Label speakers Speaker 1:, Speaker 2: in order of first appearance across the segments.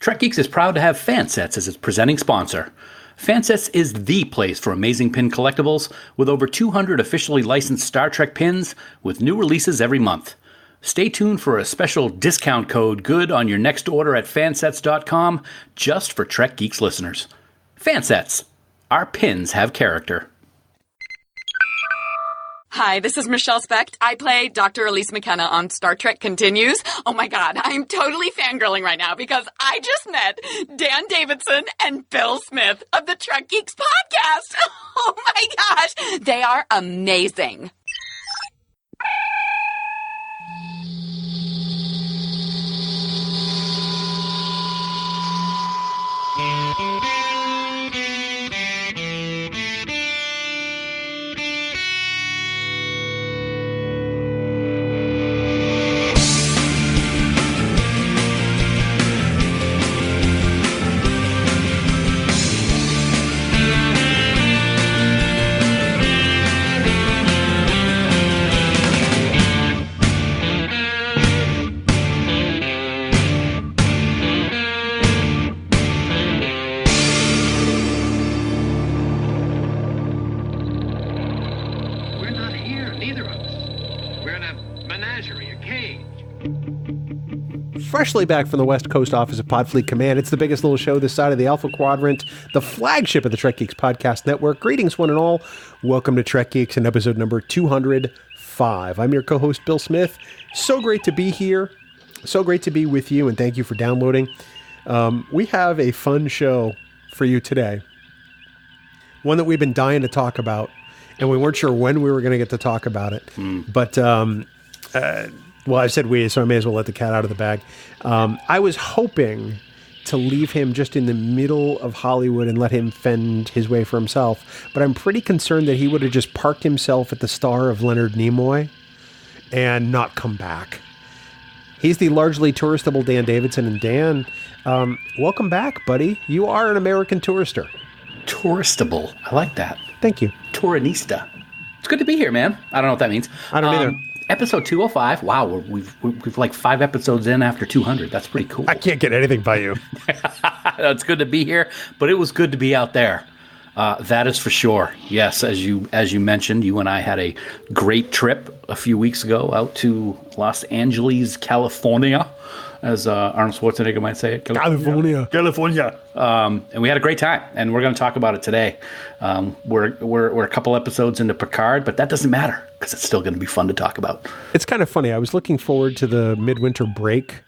Speaker 1: Trek Geeks is proud to have Fansets as its presenting sponsor. Fansets is the place for amazing pin collectibles, with over 200 officially licensed Star Trek pins, with new releases every month. Stay tuned for a special discount code good on your next order at fansets.com, just for Trek Geeks listeners. Fansets. Our pins have character.
Speaker 2: Hi, this is Michelle Specht. I play Dr. Elise McKenna on Star Trek Continues. Oh my God, I'm totally fangirling right now because I just met Dan Davidson and Bill Smith of the Trek Geeks Podcast. Oh my gosh, they are amazing.
Speaker 3: Freshly back from the West Coast office of Podfleet Command, it's the biggest little show this side of the Alpha Quadrant, the flagship of the Trek Geeks Podcast Network. Greetings, one and all. Welcome to Trek Geeks and episode number 205. I'm your co-host, Bill Smith. So great to be here. So great to be with you, and thank you for downloading. We have a fun show for you today. One that we've been dying to talk about, and we weren't sure when we were going to get to talk about it. But well, I said we, so I may as well let the cat out of the bag. I was hoping to leave him just in the middle of Hollywood and let him fend his way for himself. But I'm pretty concerned that he would have just parked himself at the star of Leonard Nimoy and not come back. He's the largely touristable Dan Davidson. And Dan, welcome back, buddy. You are an American tourister.
Speaker 1: Touristable. I like that.
Speaker 3: Thank you.
Speaker 1: Tourinista. It's good to be here, man. I don't know what that means.
Speaker 3: I don't either.
Speaker 1: Episode 205. Wow, we've like 5 episodes in after 200. That's pretty cool.
Speaker 3: I can't get anything by you.
Speaker 1: It's good to be here, but it was good to be out there. That is for sure. Yes, as you mentioned, you and I had a great trip a few weeks ago out to Los Angeles, California, as Arnold Schwarzenegger might say it.
Speaker 3: California.
Speaker 1: And we had a great time, and we're going to talk about it today. We're a couple episodes into Picard, but that doesn't matter because it's still going to be fun to talk about.
Speaker 3: It's kind of funny. I was looking forward to the midwinter break,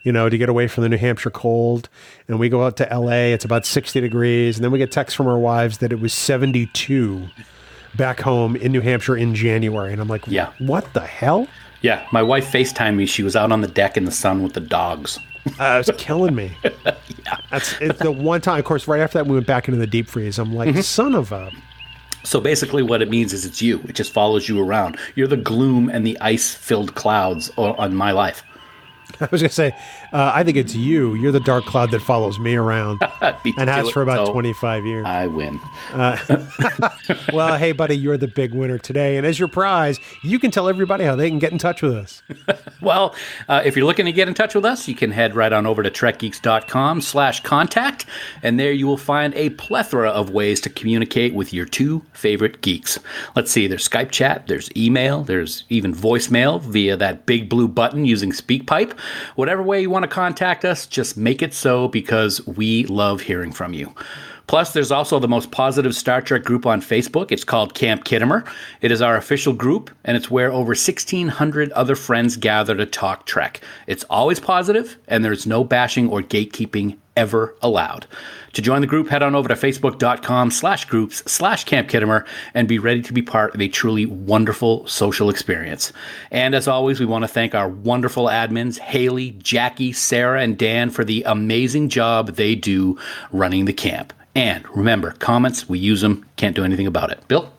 Speaker 3: to get away from the New Hampshire cold. And we go out to LA. It's about 60 degrees. And then we get texts from our wives that it was 72 back home in New Hampshire in January. And I'm like,
Speaker 1: yeah,
Speaker 3: what the hell?
Speaker 1: Yeah, my wife FaceTimed me. She was out on the deck in the sun with the dogs.
Speaker 3: It was killing me.
Speaker 1: Yeah.
Speaker 3: It's the one time, of course, right after that, we went back into the deep freeze. I'm like, son of a...
Speaker 1: So basically what it means is it's you. It just follows you around. You're the gloom and the ice-filled clouds on my life.
Speaker 3: I was going to say, I think it's you. You're the dark cloud that follows me around and has for about 25 years.
Speaker 1: I win.
Speaker 3: Well, hey, buddy, you're the big winner today. And as your prize, you can tell everybody how they can get in touch with us.
Speaker 1: Well, if you're looking to get in touch with us, you can head right on over to trekgeeks.com/contact. And there you will find a plethora of ways to communicate with your two favorite geeks. Let's see, there's Skype chat, there's email, there's even voicemail via that big blue button using SpeakPipe. Whatever way you want to contact us, just make it so, because we love hearing from you. Plus, there's also the most positive Star Trek group on Facebook. It's called Camp Kittimer. It is our official group, and it's where over 1,600 other friends gather to talk Trek. It's always positive, and there's no bashing or gatekeeping ever allowed. To join the group, head on over to facebook.com/groups/Camp Kittimer and be ready to be part of a truly wonderful social experience. And as always, we want to thank our wonderful admins, Haley, Jackie, Sarah, and Dan, for the amazing job they do running the camp. And remember, comments, we use them, can't do anything about it. Bill?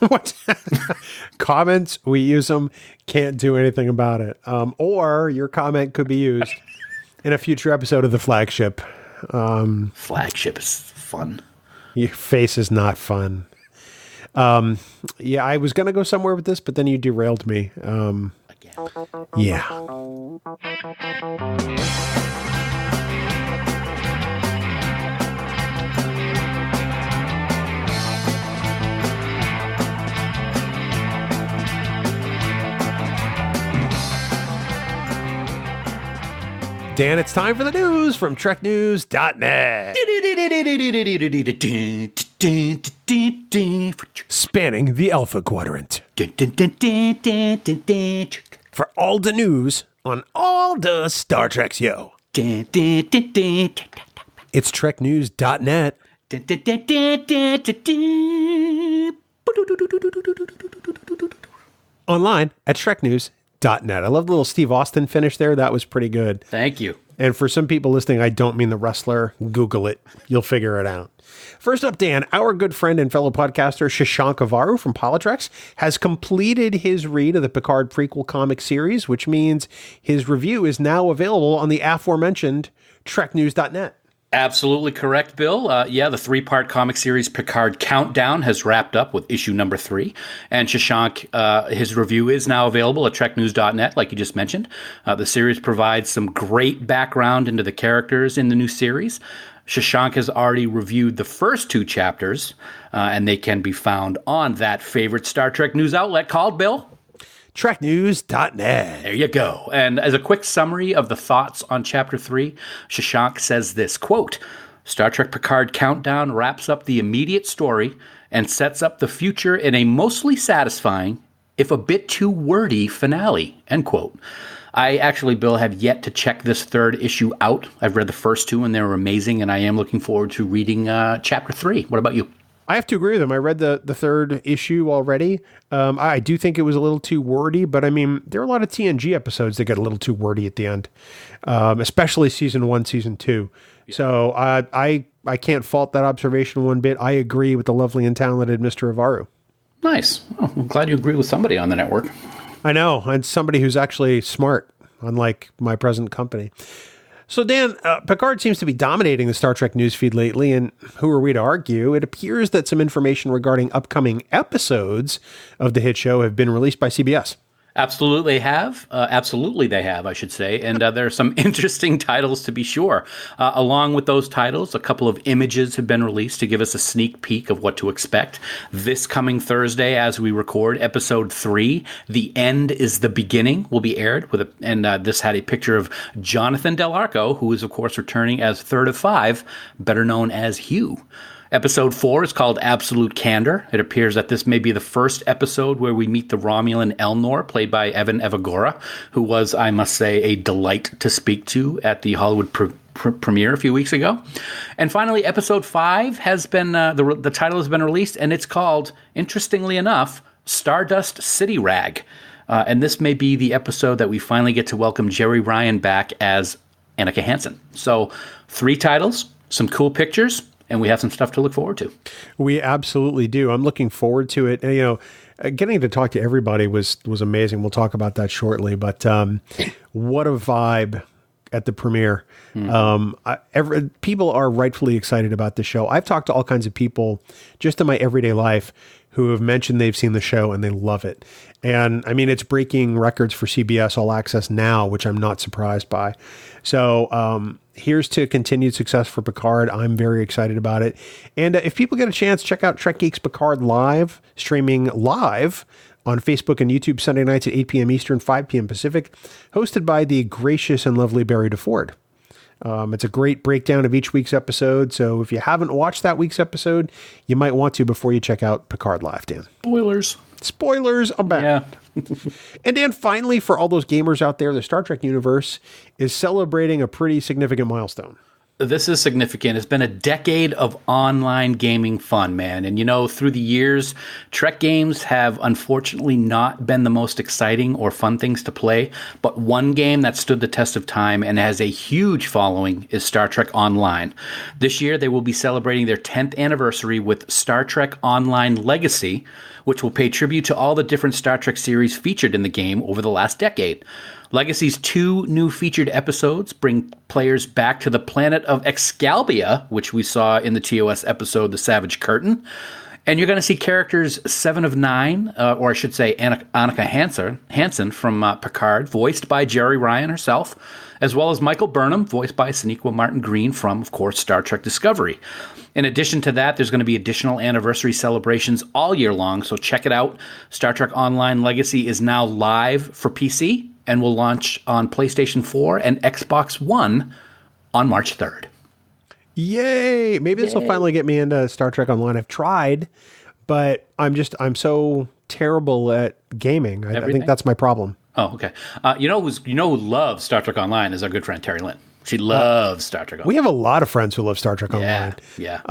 Speaker 3: What? Comments, we use them, can't do anything about it. Or your comment could be used in a future episode of the Flagship.
Speaker 1: Flagship is fun.
Speaker 3: Your face is not fun. Yeah, I was going to go somewhere with this, but then you derailed me.
Speaker 1: Again.
Speaker 3: Yeah. Dan, it's time for the news from TrekNews.net. Spanning the Alpha Quadrant. For all the news on all the Star Treks, yo. It's TrekNews.net. Online at TrekNews.net. I love the little Steve Austin finish there. That was pretty good.
Speaker 1: Thank you.
Speaker 3: And for some people listening, I don't mean the wrestler. Google it. You'll figure it out. First up, Dan, our good friend and fellow podcaster Shashank Avaru from Politirex has completed his read of the Picard prequel comic series, which means his review is now available on the aforementioned TrekNews.net.
Speaker 1: Absolutely correct, Bill. The 3-part comic series Picard Countdown has wrapped up with issue number 3. And Shashank, his review is now available at TrekNews.net, like you just mentioned. The series provides some great background into the characters in the new series. Shashank has already reviewed the first 2 chapters, and they can be found on that favorite Star Trek news outlet called, Bill?
Speaker 3: TrekNews.net.
Speaker 1: There you go. And as a quick summary of the thoughts on Chapter 3, Shashank says this, quote, Star Trek Picard Countdown wraps up the immediate story and sets up the future in a mostly satisfying, if a bit too wordy, finale, end quote. I actually, Bill, have yet to check this 3rd issue out. I've read the first 2 and they were amazing, and I am looking forward to reading Chapter 3. What about you?
Speaker 3: I have to agree with him. I read the 3rd issue already. I do think it was a little too wordy, but I mean, there are a lot of TNG episodes that get a little too wordy at the end, especially season 1, season 2. Yeah. So I can't fault that observation one bit. I agree with the lovely and talented Mr. Avaru.
Speaker 1: Nice. Well, I'm glad you agree with somebody on the network.
Speaker 3: I know, and somebody who's actually smart, unlike my present company. So, Dan, Picard seems to be dominating the Star Trek newsfeed lately, and who are we to argue? It appears that some information regarding upcoming episodes of the hit show have been released by CBS.
Speaker 1: Absolutely they have, I should say. And there are some interesting titles to be sure. Along with those titles, a couple of images have been released to give us a sneak peek of what to expect. This coming Thursday, as we record, episode 3, The End is the Beginning, will be aired. And this had a picture of Jonathan Del Arco, who is, of course, returning as 3rd of 5, better known as Hugh. Episode 4 is called Absolute Candor. It appears that this may be the first episode where we meet the Romulan Elnor, played by Evan Evagora, who was, I must say, a delight to speak to at the Hollywood premiere a few weeks ago. And finally, Episode 5 has been, the title has been released, and it's called, interestingly enough, Stardust City Rag. And this may be the episode that we finally get to welcome Jerry Ryan back as Annika Hansen. So 3 titles, some cool pictures, and we have some stuff to look forward to. We absolutely do. I'm looking forward to it. And, getting to talk to everybody was amazing. We'll talk about that shortly. But what a vibe at the premiere. People are rightfully excited about the show. I've talked to all kinds of people just in my everyday life who have mentioned they've seen the show and they love it. And I mean, it's breaking records for CBS All Access now, which I'm not surprised by. So here's to continued success for Picard. I'm very excited about it. And if people get a chance, check out Trek Geeks Picard Live, streaming live on Facebook and YouTube Sunday nights at 8 p.m. Eastern, 5 p.m. Pacific, hosted by the gracious and lovely Barry DeFord. It's a great breakdown of each week's episode. So if you haven't watched that week's episode, you might want to before you check out Picard Live, Dan. Spoilers, I'm back. Yeah.
Speaker 3: And Dan, finally, for all those gamers out there, the Star Trek universe is celebrating a pretty significant milestone.
Speaker 1: This is significant. It's been a decade of online gaming fun, man. And, through the years, Trek games have unfortunately not been the most exciting or fun things to play. But one game that stood the test of time and has a huge following is Star Trek Online. This year, they will be celebrating their 10th anniversary with Star Trek Online Legacy, which will pay tribute to all the different Star Trek series featured in the game over the last decade. Legacy's 2 new featured episodes bring players back to the planet of Excalibur, which we saw in the TOS episode The Savage Curtain. And you're going to see characters 7 of 9, or I should say Annika Hansen from Picard, voiced by Jerry Ryan herself, as well as Michael Burnham, voiced by Sonequa Martin Green from, of course, Star Trek Discovery. In addition to that, there's going to be additional anniversary celebrations all year long, so check it out. Star Trek Online Legacy is now live for PC, and will launch on PlayStation 4 and Xbox One on March 3rd.
Speaker 3: Yay! Maybe this will finally get me into Star Trek Online. I've tried, but I'm so terrible at gaming. I think that's my problem.
Speaker 1: Oh, okay. You know who loves Star Trek Online is our good friend Terry Lynn. She loves Star Trek Online.
Speaker 3: We have a lot of friends who love Star Trek Online.
Speaker 1: Yeah.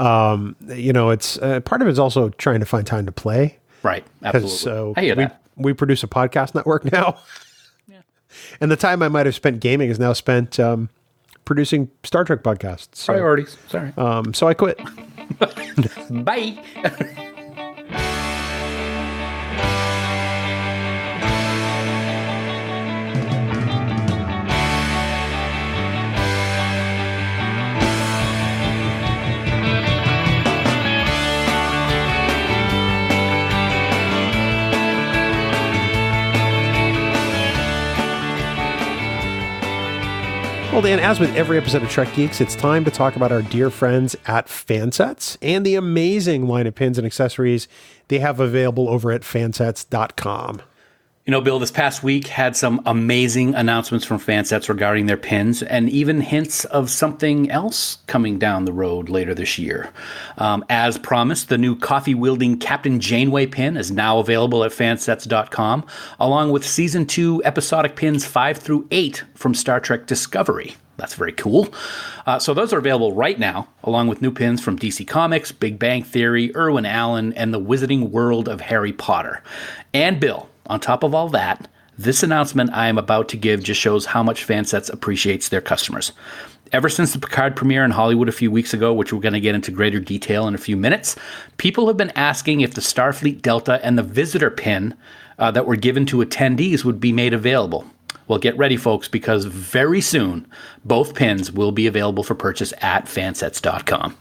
Speaker 3: It's part of it's also trying to find time to play.
Speaker 1: Right. Absolutely.
Speaker 3: So
Speaker 1: I hear that.
Speaker 3: We produce a podcast network now. Yeah. And the time I might have spent gaming is now spent producing Star Trek podcasts. So,
Speaker 1: priorities. Sorry.
Speaker 3: So I quit.
Speaker 1: Bye.
Speaker 3: Well, Dan, as with every episode of Trek Geeks, it's time to talk about our dear friends at Fansets and the amazing line of pins and accessories they have available over at fansets.com.
Speaker 1: You know, Bill, this past week had some amazing announcements from Fansets regarding their pins and even hints of something else coming down the road later this year. As promised, the new coffee-wielding Captain Janeway pin is now available at fansets.com, along with Season 2 episodic pins 5 through 8 from Star Trek Discovery. That's very cool. So those are available right now, along with new pins from DC Comics, Big Bang Theory, Irwin Allen, and the Wizarding World of Harry Potter. And Bill, on top of all that, this announcement I am about to give just shows how much Fansets appreciates their customers. Ever since the Picard premiere in Hollywood a few weeks ago, which we're going to get into greater detail in a few minutes, people have been asking if the Starfleet Delta and the Visitor pin that were given to attendees would be made available. Well, get ready, folks, because very soon, both pins will be available for purchase at fansets.com.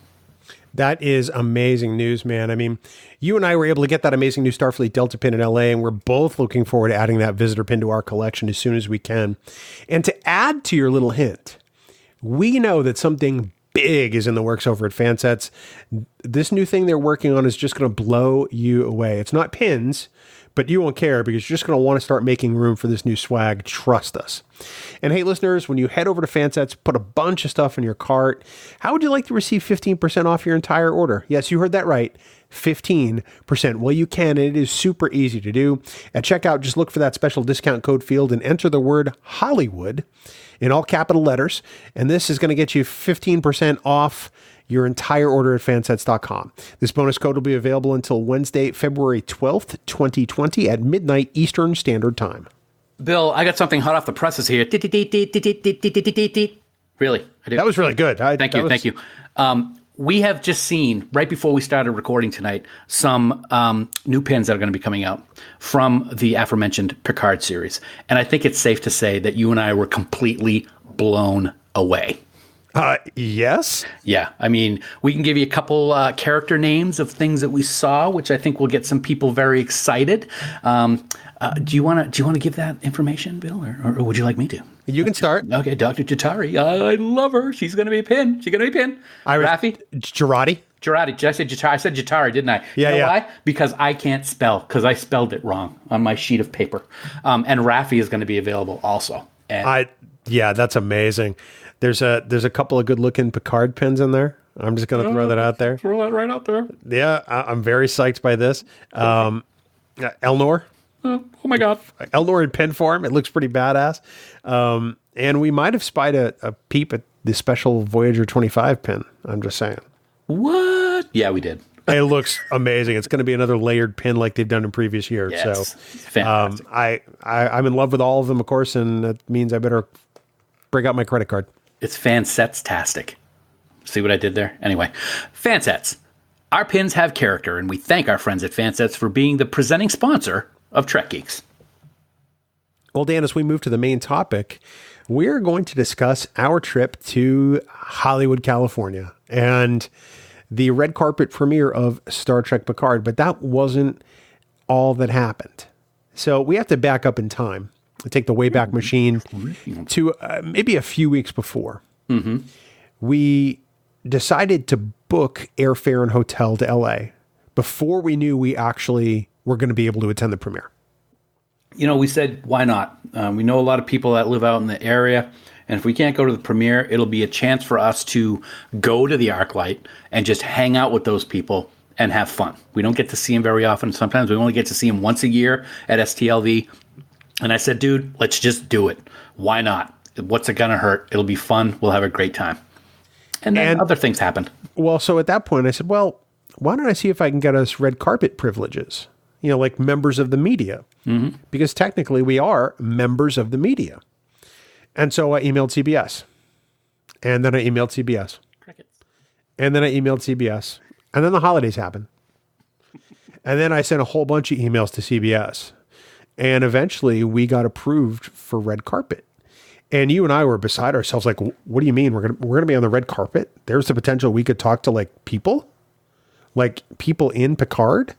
Speaker 3: That is amazing news, man. I mean, you and I were able to get that amazing new Starfleet Delta pin in LA, and we're both looking forward to adding that Visitor pin to our collection as soon as we can. And to add to your little hint, we know that something big is in the works over at Fansets. This new thing they're working on is just going to blow you away. It's not pins, but you won't care because you're just going to want to start making room for this new swag. Trust us. And hey, listeners, when you head over to Fansets, put a bunch of stuff in your cart. How would you like to receive 15% off your entire order? Yes, you heard that right. 15%. Well, you can, and it is super easy to do. At checkout, just look for that special discount code field and enter the word Hollywood in all capital letters. And this is going to get you 15% off your entire order at fansets.com. This bonus code will be available until Wednesday, February 12th, 2020 at midnight Eastern Standard Time.
Speaker 1: Bill, I got something hot off the presses here. Really? I do.
Speaker 3: That was really good.
Speaker 1: Thank you. We have just seen, right before we started recording tonight, some new pins that are going to be coming out from the aforementioned Picard series. And I think it's safe to say that you and I were completely blown away.
Speaker 3: Yes.
Speaker 1: Yeah. I mean, we can give you a couple character names of things that we saw, which I think will get some people very excited. Do you want to give that information, Bill, or would you like me to?
Speaker 3: You can start.
Speaker 1: Okay, Dr. Jatari. I love her. She's going to be a pin. Raffi?
Speaker 3: Girardi.
Speaker 1: Did I say Jatari? I said Jatari, didn't I?
Speaker 3: Yeah,
Speaker 1: you know why? Because I can't spell, because I spelled it wrong on my sheet of paper. And Raffi is going to be available also. And
Speaker 3: that's amazing. There's a couple of good-looking Picard pins in there. I'm just going to throw that out there.
Speaker 1: Throw that right out there.
Speaker 3: Yeah, I'm very psyched by this. Elnor.
Speaker 1: Oh my God.
Speaker 3: Elnor in pin form. It looks pretty badass. And we might have spied a peep at the special Voyager 25 pin. I'm just saying.
Speaker 1: What? Yeah, we did.
Speaker 3: It looks amazing. It's going to be another layered pin like they've done in previous years.
Speaker 1: Yes,
Speaker 3: so
Speaker 1: fantastic.
Speaker 3: I'm in love with all of them, of course, and that means I better break out my credit card.
Speaker 1: It's Fansets-tastic. See what I did there? Anyway, Fansets. Our pins have character, and we thank our friends at Fansets for being the presenting sponsor of Trek Geeks.
Speaker 3: Well, Dan, as we move to the main topic, we're going to discuss our trip to Hollywood, California, and the red carpet premiere of Star Trek Picard. But that wasn't all that happened. So we have to back up in time. Take the Wayback Machine to maybe a few weeks before.
Speaker 1: Mm-hmm.
Speaker 3: We decided to book airfare and hotel to LA before we knew we actually were going to be able to attend the premiere.
Speaker 1: we said, why not? We know a lot of people that live out in the area. And if we can't go to the premiere, it'll be a chance for us to go to the ArcLight and just hang out with those people and have fun. We don't get to see them very often. Sometimes we only get to see them once a year at STLV. And I said, dude, let's just do it. Why not? What's it going to hurt? It'll be fun. We'll have a great time. And then other things happened.
Speaker 3: Well, so at that point I said, well, why don't I see if I can get us red carpet privileges? Like members of the media. Mm-hmm. Because technically we are members of the media. And so I emailed CBS. And then I emailed CBS.
Speaker 1: Crickets.
Speaker 3: And then I emailed CBS. And then the holidays happened. And then I sent a whole bunch of emails to CBS. And eventually we got approved for red carpet. And you and I were beside ourselves like, what do you mean? We're gonna be on the red carpet? There's the potential we could talk to like people in Picard.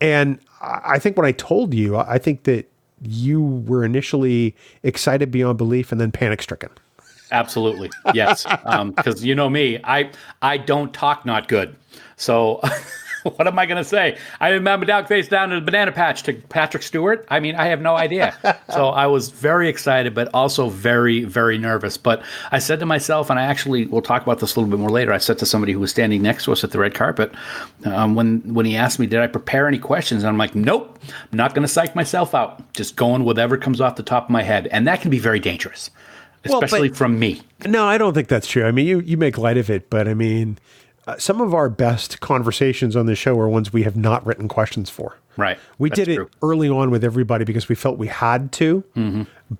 Speaker 3: And I think when I told you, I think that you were initially excited beyond belief and then panic stricken.
Speaker 1: Absolutely. Yes. Because you know me, I don't talk not good. So what am I going to say? I remember dog face down in the banana patch to Patrick Stewart. I mean, I have no idea. So I was very excited, but also very, very nervous. But I said to myself, and we'll talk about this a little bit more later. I said to somebody who was standing next to us at the red carpet, when he asked me, did I prepare any questions? And I'm like, nope, I'm not going to psych myself out. Just going whatever comes off the top of my head. And that can be very dangerous, especially from me.
Speaker 3: No, I don't think that's true. I mean, you make light of it, but I mean, some of our best conversations on the show are ones we have not written questions for.
Speaker 1: Right.
Speaker 3: We did it early on with everybody because we felt we had to,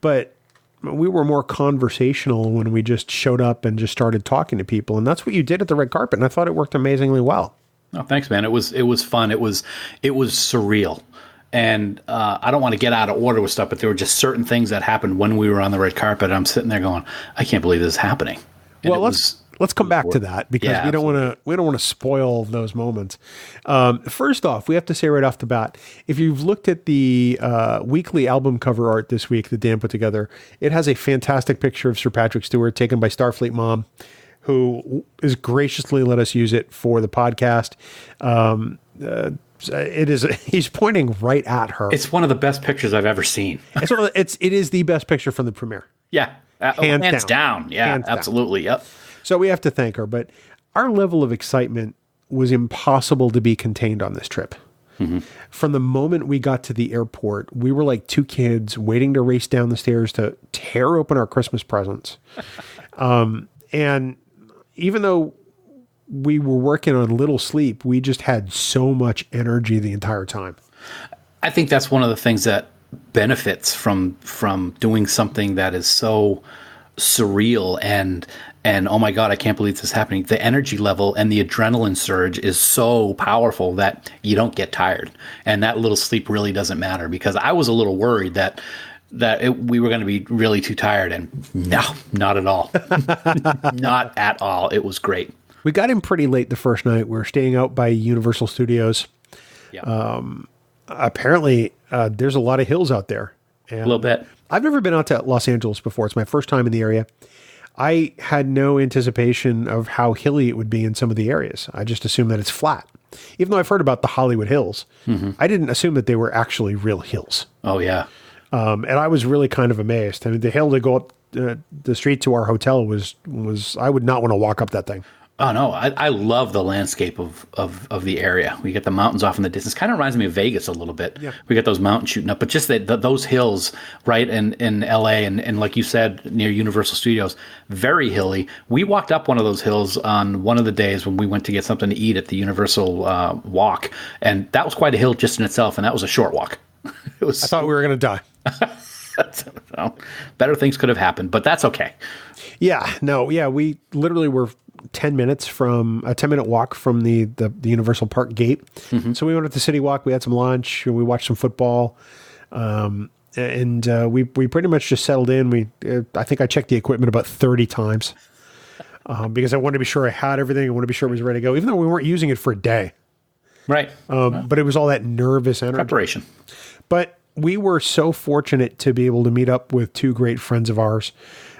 Speaker 3: but we were more conversational when we just showed up and just started talking to people. And that's what you did at the red carpet. And I thought it worked amazingly well.
Speaker 1: Oh, thanks, man. It was fun. It was surreal. And I don't want to get out of order with stuff, but there were just certain things that happened when we were on the red carpet. I'm sitting there going, I can't believe this is happening. And
Speaker 3: well, let's come back to that because we don't want to spoil those moments. First off, we have to say right off the bat, if you've looked at the weekly album cover art this week that Dan put together, it has a fantastic picture of Sir Patrick Stewart taken by Starfleet Mom, who has graciously let us use it for the podcast. He's pointing right at her.
Speaker 1: It's one of the best pictures I've ever seen.
Speaker 3: It is the best picture from the premiere.
Speaker 1: Yeah. Hands down. Yeah,
Speaker 3: Hands
Speaker 1: absolutely.
Speaker 3: Down.
Speaker 1: Yep.
Speaker 3: So we have to thank her, but our level of excitement was impossible to be contained on this trip. Mm-hmm. From the moment we got to the airport, we were like two kids waiting to race down the stairs to tear open our Christmas presents. And even though we were working on little sleep, we just had so much energy the entire time.
Speaker 1: I think that's one of the things that benefits from doing something that is so surreal and oh my God, I can't believe this is happening. The energy level and the adrenaline surge is so powerful that you don't get tired. And that little sleep really doesn't matter, because I was a little worried that we were going to be really too tired, and no, not at all. Not at all. It was great.
Speaker 3: We got in pretty late the first night. We were staying out by Universal Studios.
Speaker 1: Yeah.
Speaker 3: Apparently, there's a lot of hills out there. And
Speaker 1: a little bit.
Speaker 3: I've never been out to Los Angeles before. It's my first time in the area. I had no anticipation of how hilly it would be in some of the areas. I just assumed that it's flat. Even though I've heard about the Hollywood Hills, I didn't assume that they were actually real hills.
Speaker 1: Oh, yeah.
Speaker 3: And I was really kind of amazed. I mean, the hill to go up the street to our hotel was I would not want to walk up that thing.
Speaker 1: Oh, no. I love the landscape of the area. We get the mountains off in the distance. Kind of reminds me of Vegas a little bit. Yeah. We get those mountains shooting up. But just those hills right in L.A. and like you said, near Universal Studios, very hilly. We walked up one of those hills on one of the days when we went to get something to eat at the Universal Walk. And that was quite a hill just in itself, and that was a short walk. I
Speaker 3: thought we were going to die.
Speaker 1: Well, better things could have happened, but that's okay.
Speaker 3: Yeah. No. Yeah. We literally were 10 minutes from a 10-minute walk from the Universal Park gate. Mm-hmm. So we went up the City Walk. We had some lunch. We watched some football. And we pretty much just settled in. I think I checked the equipment about 30 times because I wanted to be sure I had everything. I wanted to be sure it was ready to go, even though we weren't using it for a day.
Speaker 1: Right.
Speaker 3: But it was all that nervous energy.
Speaker 1: Preparation.
Speaker 3: But we were so fortunate to be able to meet up with two great friends of ours,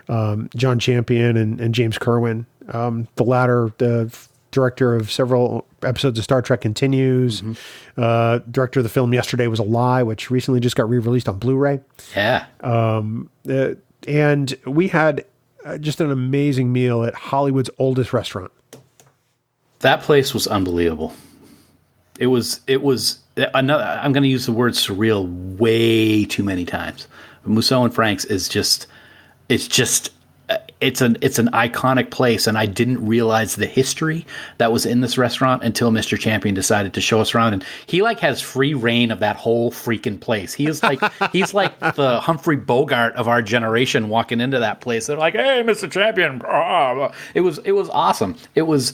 Speaker 3: John Champion and James Kerwin. The latter director of several episodes of Star Trek Continues, director of the film Yesterday Was a Lie, which recently just got re-released on Blu-ray.
Speaker 1: Yeah.
Speaker 3: And we had just an amazing meal at Hollywood's oldest restaurant. That
Speaker 1: place was unbelievable. It was another, I'm going to use the word surreal way too many times. Musso and Frank's is just, it's an iconic place, and I didn't realize the history that was in this restaurant until Mr. Champion decided to show us around. And he has free reign of that whole freaking place. He's like the Humphrey Bogart of our generation walking into that place. They're like, "Hey, Mr. Champion!" It was awesome. It was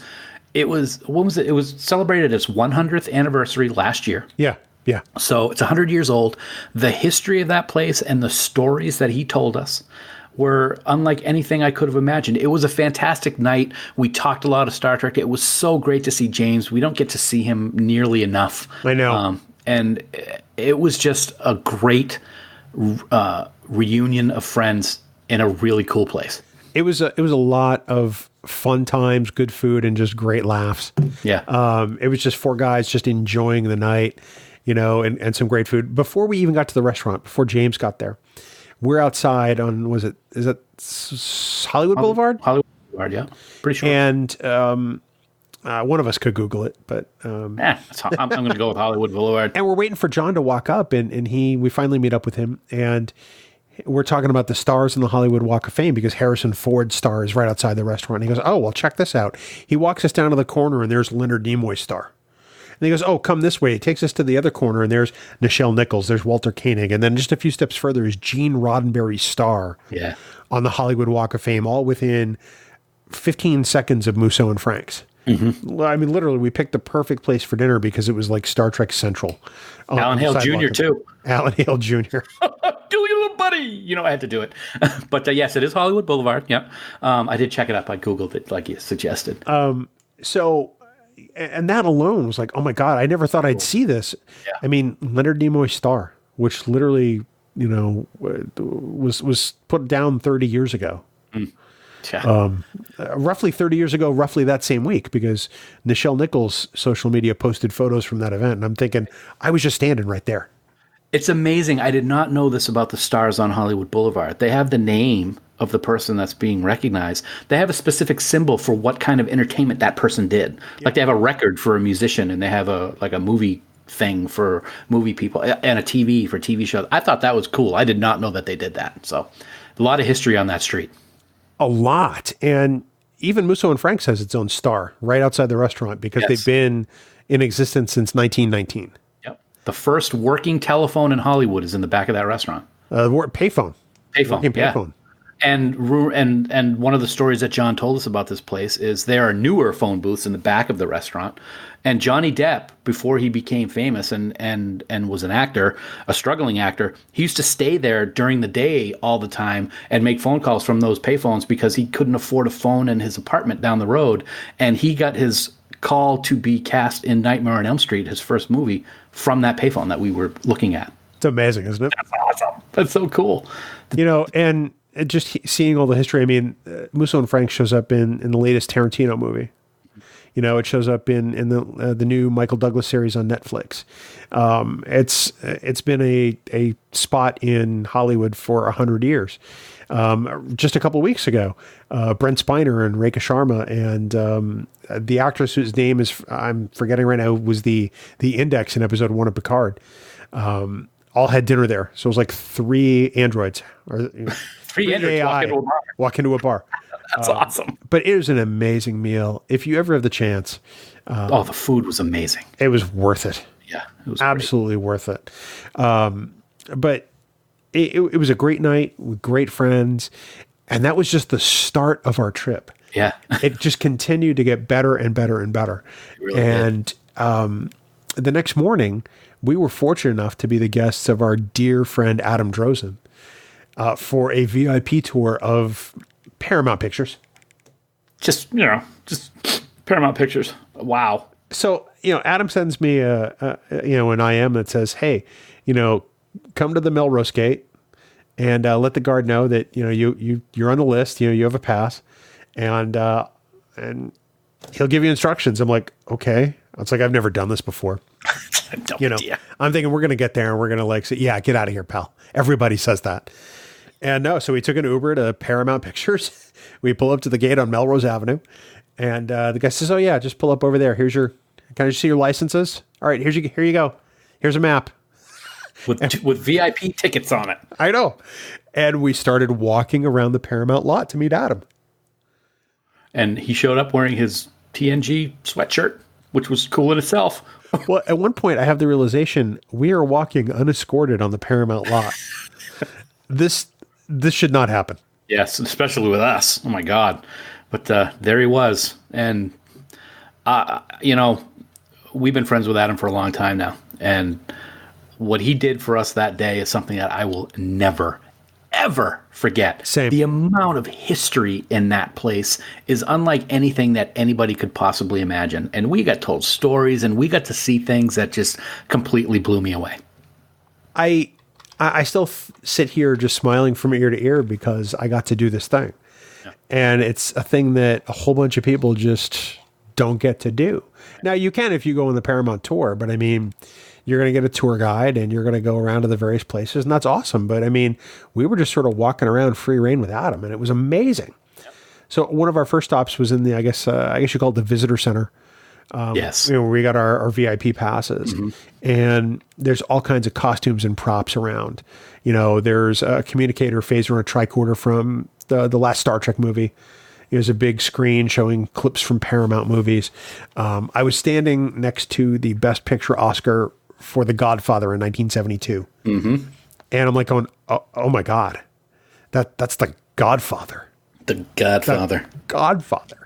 Speaker 1: what was it? It was celebrated its 100th anniversary last year.
Speaker 3: Yeah. Yeah.
Speaker 1: So it's 100 years old. The history of that place and the stories that he told us were unlike anything I could have imagined. It was a fantastic night. We talked a lot of Star Trek. It was so great to see James. We don't get to see him nearly enough.
Speaker 3: I know.
Speaker 1: And it was just a great reunion of friends in a really cool place.
Speaker 3: It was a lot of fun times, good food, and just great laughs.
Speaker 1: Yeah.
Speaker 3: It was just four guys just enjoying the night, and some great food. Before we even got to the restaurant, before James got there, we're outside on, is it Hollywood Boulevard?
Speaker 1: Hollywood Boulevard, yeah. Pretty sure.
Speaker 3: And one of us could Google it, but...
Speaker 1: I'm going to go with Hollywood Boulevard.
Speaker 3: And we're waiting for John to walk up, and we finally meet up with him, and we're talking about the stars in the Hollywood Walk of Fame because Harrison Ford's star is right outside the restaurant. And he goes, "Oh, well, check this out." He walks us down to the corner, and there's Leonard Nimoy's star. And he goes, "Oh, come this way." He takes us to the other corner, and there's Nichelle Nichols, there's Walter Koenig, and then just a few steps further is Gene Roddenberry's star on the Hollywood Walk of Fame, all within 15 seconds of Musso and Frank's. Mm-hmm. I mean, literally, we picked the perfect place for dinner because it was like Star Trek Central.
Speaker 1: Alan Hale Jr., too.
Speaker 3: Alan Hale Jr.
Speaker 1: Do your little buddy. I had to do it. But yes, it is Hollywood Boulevard. Yeah. I did check it up. I Googled it like you suggested.
Speaker 3: So, and that alone was like, oh my God, I never thought I'd see this. Yeah. I mean, Leonard Nimoy's star, which literally, was put down 30 years ago. Mm. Yeah. Roughly 30 years ago, roughly that same week, because Nichelle Nichols' social media posted photos from that event. And I'm thinking, I was just standing right there.
Speaker 1: It's amazing. I did not know this about the stars on Hollywood Boulevard. They have the name of the person that's being recognized. They have a specific symbol for what kind of entertainment that person did. Yeah. Like they have a record for a musician, and they have a movie thing for movie people, and a TV for TV shows. I thought that was cool. I did not know that they did that. So a lot of history on that street. A
Speaker 3: lot. And even Musso and Frank's has its own star right outside the restaurant because they've been in existence since 1919.
Speaker 1: Yep. The first working telephone in Hollywood is in the back of that restaurant.
Speaker 3: Payphone.
Speaker 1: Payphone. And one of the stories that John told us about this place is there are newer phone booths in the back of the restaurant. And Johnny Depp, before he became famous and was an actor, a struggling actor, he used to stay there during the day all the time and make phone calls from those payphones because he couldn't afford a phone in his apartment down the road. And he got his call to be cast in Nightmare on Elm Street, his first movie, from that payphone that we were looking at.
Speaker 3: It's amazing, isn't it?
Speaker 1: That's awesome. That's so cool.
Speaker 3: And just seeing all the history. I mean, Musso and Frank shows up in the latest Tarantino movie. It shows up in the new Michael Douglas series on Netflix. It's been a spot in Hollywood for 100 years. Just a couple of weeks ago, Brent Spiner and Rekha Sharma and the actress whose name I'm forgetting right now was the Index in episode 1 of Picard. All had dinner there. So it was like 3 androids or
Speaker 1: 3 androids
Speaker 3: walk into a bar.
Speaker 1: That's awesome.
Speaker 3: But it was an amazing meal. If you ever have the chance.
Speaker 1: The food was amazing.
Speaker 3: It was worth it.
Speaker 1: Yeah. It was
Speaker 3: absolutely worth it. But it was a great night with great friends. And that was just the start of our trip.
Speaker 1: Yeah.
Speaker 3: It just continued to get better and better and better.
Speaker 1: It really did.
Speaker 3: The next morning, we were fortunate enough to be the guests of our dear friend Adam Drozen for a VIP tour of Paramount Pictures.
Speaker 1: Just Paramount Pictures. Wow.
Speaker 3: So, Adam sends me an IM that says, "Hey, come to the Melrose Gate and let the guard know that, you're on the list, you have a pass. And he'll give you instructions. I'm like, okay. It's like, I've never done this before.
Speaker 1: No
Speaker 3: idea. I'm thinking we're going to get there and we're going to like say, yeah, get out of here, pal. Everybody says that. And no, so we took an Uber to Paramount Pictures. We pull up to the gate on Melrose Avenue. And the guy says, oh yeah, just pull up over there. Can I just see your licenses? All right, here you go. Here's a map.
Speaker 1: With VIP tickets on it.
Speaker 3: I know. And we started walking around the Paramount lot to meet Adam.
Speaker 1: And he showed up wearing his TNG sweatshirt, which was cool in itself.
Speaker 3: Well, at one point I have the realization we are walking unescorted on the Paramount lot. This should not happen.
Speaker 1: Yes, especially with us. Oh my God. But there he was. And, we've been friends with Adam for a long time now. And what he did for us that day is something that I will never, ever forget.
Speaker 3: Same.
Speaker 1: The amount of history in that place is unlike anything that anybody could possibly imagine. And we got told stories and we got to see things that just completely blew me away.
Speaker 3: I still sit here just smiling from ear to ear because I got to do this thing. Yeah. And it's a thing that a whole bunch of people just don't get to do. Now, you can if you go on the Paramount tour, but I mean, you're going to get a tour guide and you're going to go around to the various places, and that's awesome. But I mean, we were just sort of walking around free reign with Adam, and it was amazing. Yep. So one of our first stops was in the, I guess you call it the visitor center.
Speaker 1: Yes.
Speaker 3: Where we got our VIP passes, and there's all kinds of costumes and props around. There's a communicator phaser and a tricorder from the last Star Trek movie. There's a big screen showing clips from Paramount movies. I was standing next to the Best Picture Oscar for The Godfather in 1972. Mm-hmm. And I'm like going, oh my God, that's The Godfather.
Speaker 1: The Godfather. Godfather.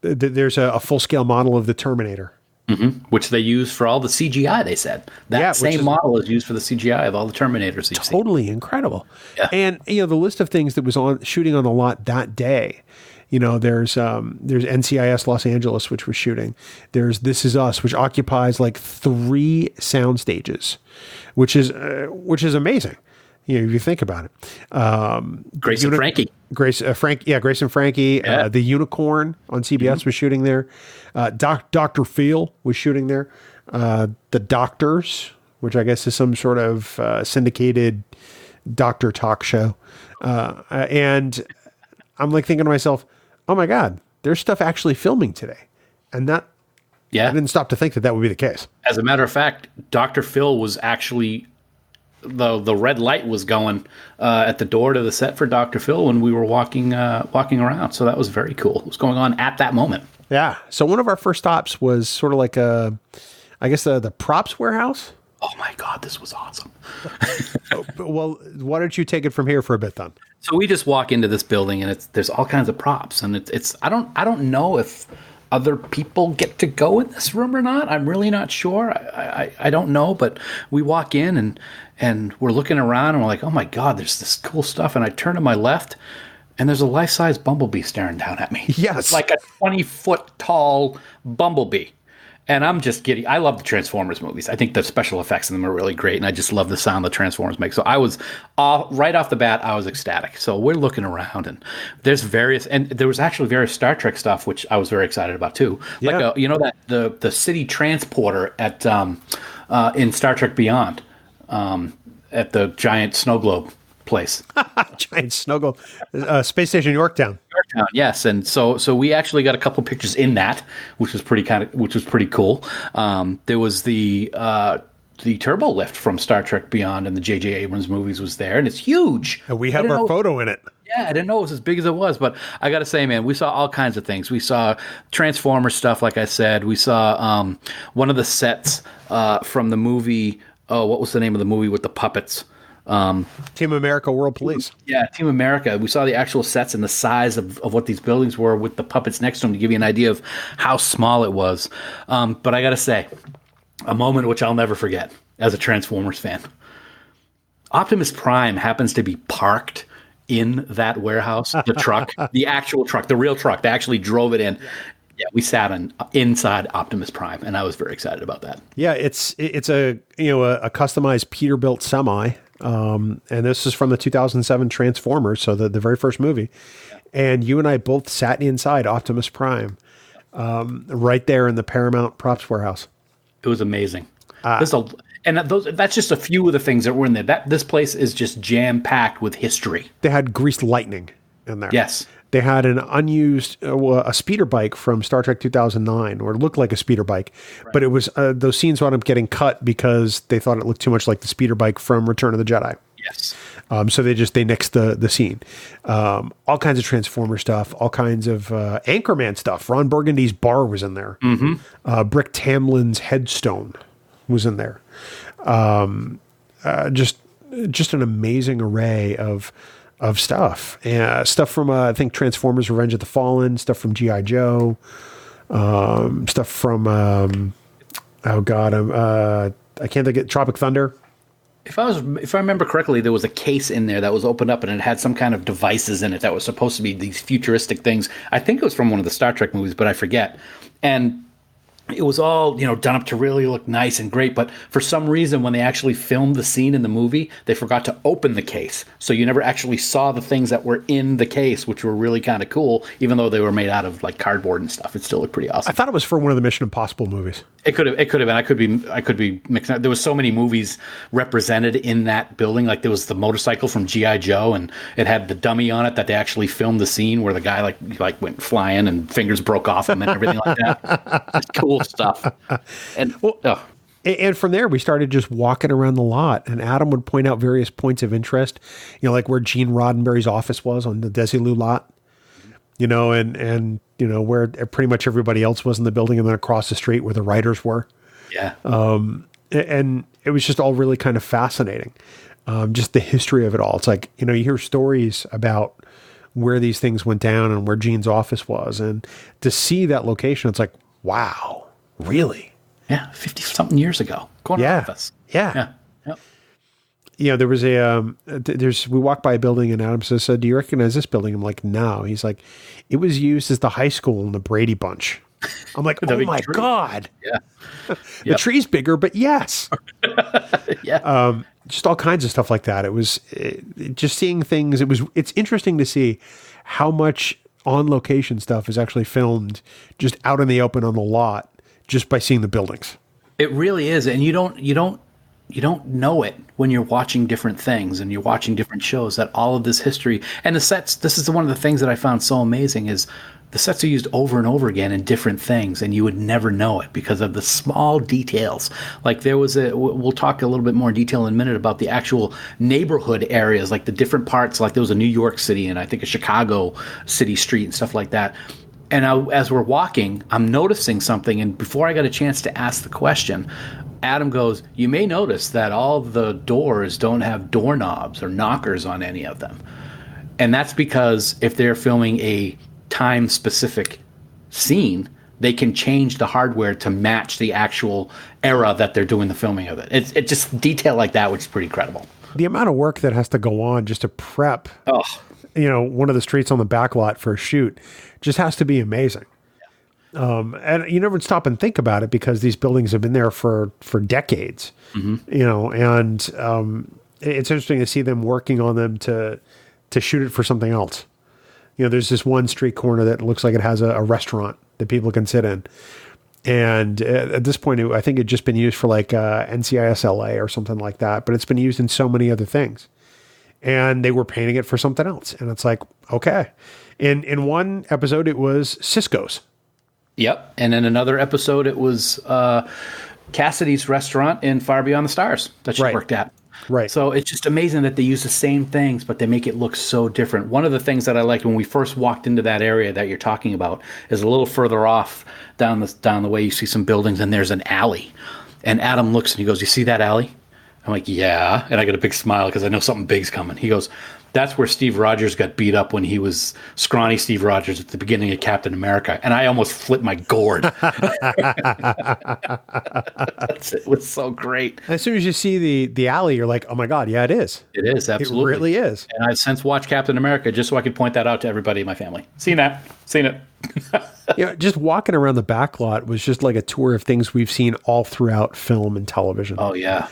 Speaker 3: There's a full-scale model of the Terminator.
Speaker 1: Mm-hmm. Which they use for all the CGI, they said. That same model is used for the CGI of all the Terminators.
Speaker 3: Totally incredible.
Speaker 1: Yeah.
Speaker 3: And, the list of things that was shooting on the lot that day, there's NCIS Los Angeles, which was shooting. There's This Is Us, which occupies like 3 sound stages, which is amazing. If you think about it.
Speaker 1: Grace and Frankie.
Speaker 3: Grace and Frankie.
Speaker 1: Yeah.
Speaker 3: The Unicorn on CBS was shooting there. Dr. Phil was shooting there. The Doctors, which I guess is some sort of syndicated doctor talk show. And I'm like thinking to myself, oh my God, there's stuff actually filming today. And I didn't stop to think that would be the case.
Speaker 1: As a matter of fact, Dr. Phil was actually... The red light was going at the door to the set for Dr. Phil when we were walking around. So that was very cool. It was going on at that moment.
Speaker 3: Yeah. So one of our first stops was sort of like the props warehouse.
Speaker 1: Oh my God, this was awesome.
Speaker 3: Well, why don't you take it from here for a bit then?
Speaker 1: So we just walk into this building and there's all kinds of props, and it's I don't know if other people get to go in this room or not. I'm really not sure. I don't know, but we walk in and we're looking around and we're like, oh my God, there's this cool stuff. And I turn to my left and there's a life-size bumblebee staring down at me.
Speaker 3: Yes.
Speaker 1: It's like a 20-foot tall bumblebee. And I'm just kidding. I love the Transformers movies. I think the special effects in them are really great, and I just love the sound the Transformers make. So I was right off the bat, I was ecstatic. So we're looking around, and there was actually various Star Trek stuff, which I was very excited about too.
Speaker 3: Yeah.
Speaker 1: Like the city transporter at in Star Trek Beyond, at the giant snow globe place.
Speaker 3: Giant snow globe, Space Station Yorktown.
Speaker 1: Yes, and so we actually got a couple pictures in that, which was pretty cool. There was the turbo lift from Star Trek Beyond and the J.J. Abrams movies was there, and it's huge.
Speaker 3: And we have our photo in it.
Speaker 1: Yeah, I didn't know it was as big as it was, but I got to say, man, we saw all kinds of things. We saw Transformer stuff, like I said. We saw one of the sets from the movie. Oh, what was the name of the movie with the puppets?
Speaker 3: Team America World Police.
Speaker 1: Yeah, Team America. We saw the actual sets and the size of what these buildings were with the puppets next to them to give you an idea of how small it was. But I got to say, a moment which I'll never forget as a Transformers fan. Optimus Prime happens to be parked in that warehouse, the truck, the actual truck, the real truck. They actually drove it in. Yeah, we sat inside Optimus Prime, and I was very excited about that.
Speaker 3: Yeah, it's a customized Peterbilt semi. And this is from the 2007 Transformers, so the very first movie. And you and I both sat inside Optimus Prime, right there in the Paramount props warehouse.
Speaker 1: It was amazing. That's just a few of the things that were in there. This place is just jam-packed with history.
Speaker 3: They had Greased Lightning in there.
Speaker 1: Yes.
Speaker 3: They had an unused, a speeder bike from Star Trek 2009, or it looked like a speeder bike, right. But it was, those scenes wound up getting cut because they thought it looked too much like the speeder bike from Return of the Jedi.
Speaker 1: Yes. So they nixed the scene. All kinds of Transformer stuff, all kinds of Anchorman stuff. Ron Burgundy's bar was in there. Mm-hmm. Brick Tamlin's headstone was in there. Just an amazing array of stuff. Stuff from, I think, Transformers Revenge of the Fallen, stuff from G.I. Joe, stuff from, I can't think of Tropic Thunder. If I remember correctly, there was a case in there that was opened up and it had some kind of devices in it that was supposed to be these futuristic things. I think it was from one of the Star Trek movies, but I forget. And it was all, done up to really look nice and great. But for some reason, when they actually filmed the scene in the movie, they forgot to open the case. So you never actually saw the things that were in the case, which were really kind of cool, even though they were made out of like cardboard and stuff. It still looked pretty awesome.
Speaker 3: I thought it was for one of the Mission Impossible movies.
Speaker 1: It could have been. I could be mixing up. There was so many movies represented in that building. Like there was the motorcycle from G.I. Joe, and it had the dummy on it that they actually filmed the scene where the guy like went flying and fingers broke off him and everything like that. Just cool stuff. And
Speaker 3: from there we started just walking around the lot, and Adam would point out various points of interest, like where Gene Roddenberry's office was on the Desilu lot, and where pretty much everybody else was in the building, and then across the street where the writers were.
Speaker 1: Yeah.
Speaker 3: And it was just all really kind of fascinating. Just the history of it all. It's like, you hear stories about where these things went down and where Gene's office was, and to see that location, it's like, wow. Really?
Speaker 1: Yeah, 50-something years ago. Corner office.
Speaker 3: Yeah.
Speaker 1: Yep.
Speaker 3: There was we walked by a building and Adam says, do you recognize this building? I'm like, no. He's like, it was used as the high school in the Brady Bunch. I'm like, oh my God.
Speaker 1: Yeah.
Speaker 3: The tree's bigger, but yes.
Speaker 1: Yeah.
Speaker 3: Just all kinds of stuff like that. It was just seeing things. It's interesting to see how much on location stuff is actually filmed just out in the open on the lot, just by seeing the buildings.
Speaker 1: It really is. And you don't know it when you're watching different things and you're watching different shows, that all of this history and the sets, this is one of the things that I found so amazing is the sets are used over and over again in different things, and you would never know it because of the small details. Like there was we'll talk a little bit more in detail in a minute about the actual neighborhood areas, like the different parts, like there was a New York City and I think a Chicago city street and stuff like that. And as we're walking, I'm noticing something, and before I got a chance to ask the question, Adam goes, you may notice that all the doors don't have doorknobs or knockers on any of them. And that's because if they're filming a time-specific scene, they can change the hardware to match the actual era that they're doing the filming of it. It's just detail like that, which is pretty incredible.
Speaker 3: The amount of work that has to go on just to prep, one of the streets on the back lot for a shoot just has to be amazing. And you never stop and think about it because these buildings have been there for decades, and it's interesting to see them working on them to shoot it for something else. There's this one street corner that looks like it has a restaurant that people can sit in. And at this point, I think it'd just been used for like NCIS LA or something like that, but it's been used in so many other things. And they were painting it for something else. And it's like, okay. In one episode, it was Cisco's.
Speaker 1: Yep. And in another episode, it was Cassidy's restaurant in Far Beyond the Stars that she worked at.
Speaker 3: Right.
Speaker 1: So it's just amazing that they use the same things, but they make it look so different. One of the things that I liked when we first walked into that area that you're talking about is a little further off down the way, you see some buildings and there's an alley. And Adam looks and he goes, you see that alley? I'm like, yeah. And I get a big smile because I know something big's coming. He goes, that's where Steve Rogers got beat up when he was scrawny Steve Rogers at the beginning of Captain America. And I almost flipped my gourd. It was so great.
Speaker 3: As soon as you see the alley, you're like, oh my God, yeah, it is.
Speaker 1: It is, absolutely.
Speaker 3: It really is.
Speaker 1: And I've since watched Captain America just so I could point that out to everybody in my family. Seen it.
Speaker 3: Just walking around the back lot was just like a tour of things we've seen all throughout film and television.
Speaker 1: Oh, yeah.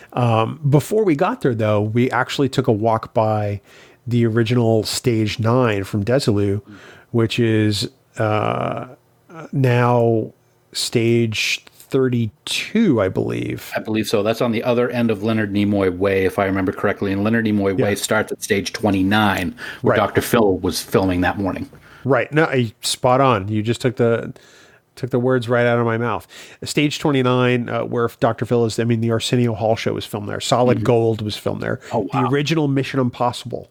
Speaker 3: Before we got there, though, we actually took a walk by the original Stage 9 from Desilu, which is now stage 32, I believe.
Speaker 1: I believe so. That's on the other end of Leonard Nimoy Way, if I remember correctly. And Leonard Nimoy Way starts at stage 29, where Dr. Phil was filming that morning.
Speaker 3: Right. No, spot on. You just took the words right out of my mouth. Stage 29, where Dr. Phil is, the Arsenio Hall show was filmed there. Solid Gold was filmed there.
Speaker 1: Oh, wow.
Speaker 3: The original Mission Impossible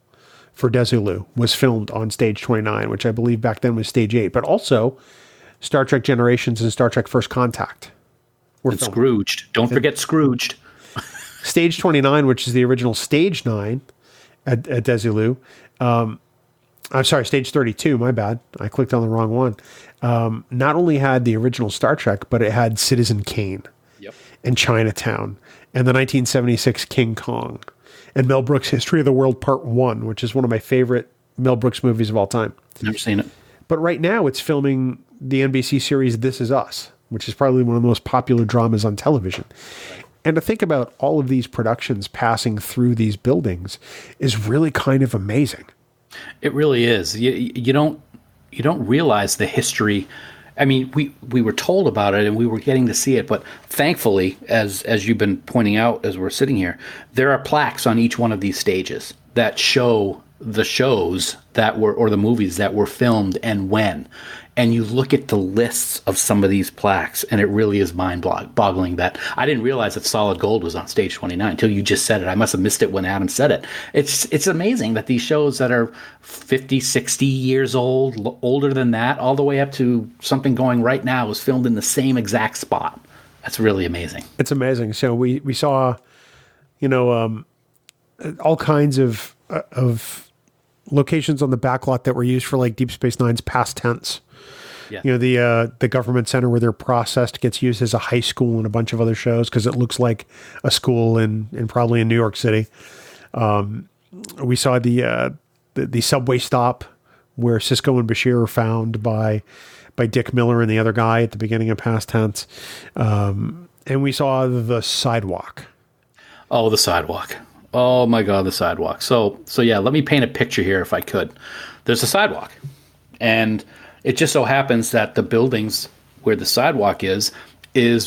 Speaker 3: for Desilu was filmed on stage 29, which I believe back then was stage 8. But also, Star Trek Generations and Star Trek First Contact.
Speaker 1: And Scrooged. Don't forget Scrooged.
Speaker 3: Stage 29, which is the original stage 9 at Desilu. I'm sorry, stage 32, my bad. I clicked on the wrong one. Not only had the original Star Trek, but it had Citizen Kane and Chinatown and the 1976 King Kong and Mel Brooks' History of the World Part 1, which is one of my favorite Mel Brooks movies of all time.
Speaker 1: Never seen it.
Speaker 3: But right now it's filming the NBC series This Is Us, which is probably one of the most popular dramas on television. And to think about all of these productions passing through these buildings is really kind of amazing.
Speaker 1: It really is. You don't realize the history. I mean, we were told about it and we were getting to see it, but thankfully, as you've been pointing out as we're sitting here, there are plaques on each one of these stages that show the shows that were, or the movies that were filmed and when. And you look at the lists of some of these plaques, and it really is mind-boggling that I didn't realize that Solid Gold was on stage 29 until you just said it. I must have missed it when Adam said it. It's amazing that these shows that are 50, 60 years old, older than that, all the way up to something going right now is filmed in the same exact spot. That's really amazing.
Speaker 3: It's amazing. So we saw, all kinds of locations on the backlot that were used for like Deep Space Nine's past tense. Yeah. The government center where they're processed gets used as a high school and a bunch of other shows because it looks like a school in probably in New York City. We saw the subway stop where Sisko and Bashir are found by Dick Miller and the other guy at the beginning of past tense. And we saw the sidewalk.
Speaker 1: Oh, the sidewalk. Oh my God, the sidewalk. So yeah, let me paint a picture here if I could. There's a sidewalk, and it just so happens that the buildings where the sidewalk is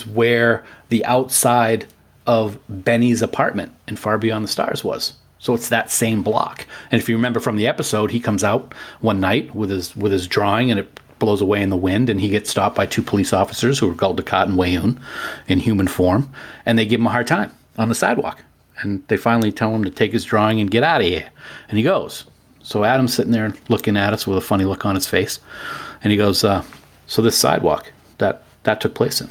Speaker 1: where the outside of Benny's apartment in Far Beyond the Stars was. So it's that same block. And if you remember from the episode, he comes out one night with his drawing and it blows away in the wind, and he gets stopped by two police officers who are called Dukat and Wayoon in human form, and they give him a hard time on the sidewalk. And they finally tell him to take his drawing and get out of here. And he goes. So Adam's sitting there looking at us with a funny look on his face. And he goes, so this sidewalk that took place in,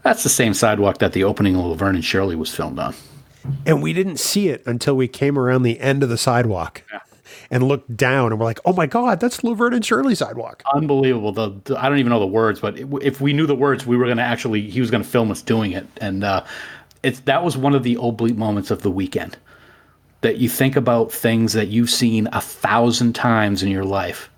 Speaker 1: that's the same sidewalk that the opening of Laverne and Shirley was filmed on.
Speaker 3: And we didn't see it until we came around the end of the sidewalk and looked down, and we're like, oh my God, that's Laverne and Shirley sidewalk.
Speaker 1: Unbelievable. I don't even know the words, but if we knew the words, he was going to film us doing it. And that was one of the oblique moments of the weekend, that you think about things that you've seen 1,000 times in your life,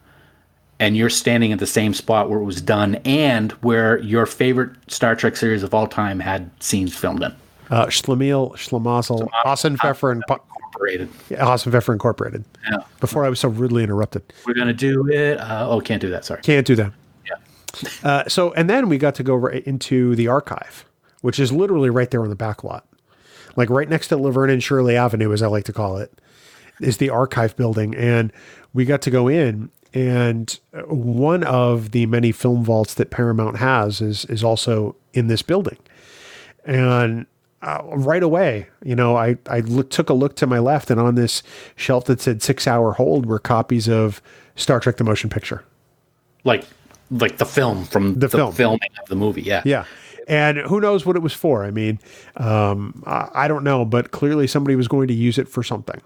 Speaker 1: and you're standing at the same spot where it was done and where your favorite Star Trek series of all time had scenes filmed in.
Speaker 3: Schlemiel, Schlemazel, Hassan Pfeffer
Speaker 1: Incorporated.
Speaker 3: Yeah, Hassan Pfeffer Incorporated.
Speaker 1: Yeah.
Speaker 3: Before I was so rudely interrupted.
Speaker 1: We're going to do it. Can't do that. Sorry.
Speaker 3: Can't do that.
Speaker 1: Yeah.
Speaker 3: And then we got to go right into the archive, which is literally right there on the back lot. Like right next to Laverne and Shirley Avenue, as I like to call it, is the archive building. And we got to go in, and one of the many film vaults that Paramount has is also in this building. And right away, I took a look to my left, and on this shelf that said 6-hour hold were copies of Star Trek: The Motion Picture.
Speaker 1: Like the film from the filming of the movie. Yeah.
Speaker 3: Yeah. And who knows what it was for? I mean, I don't know, but clearly somebody was going to use it for something.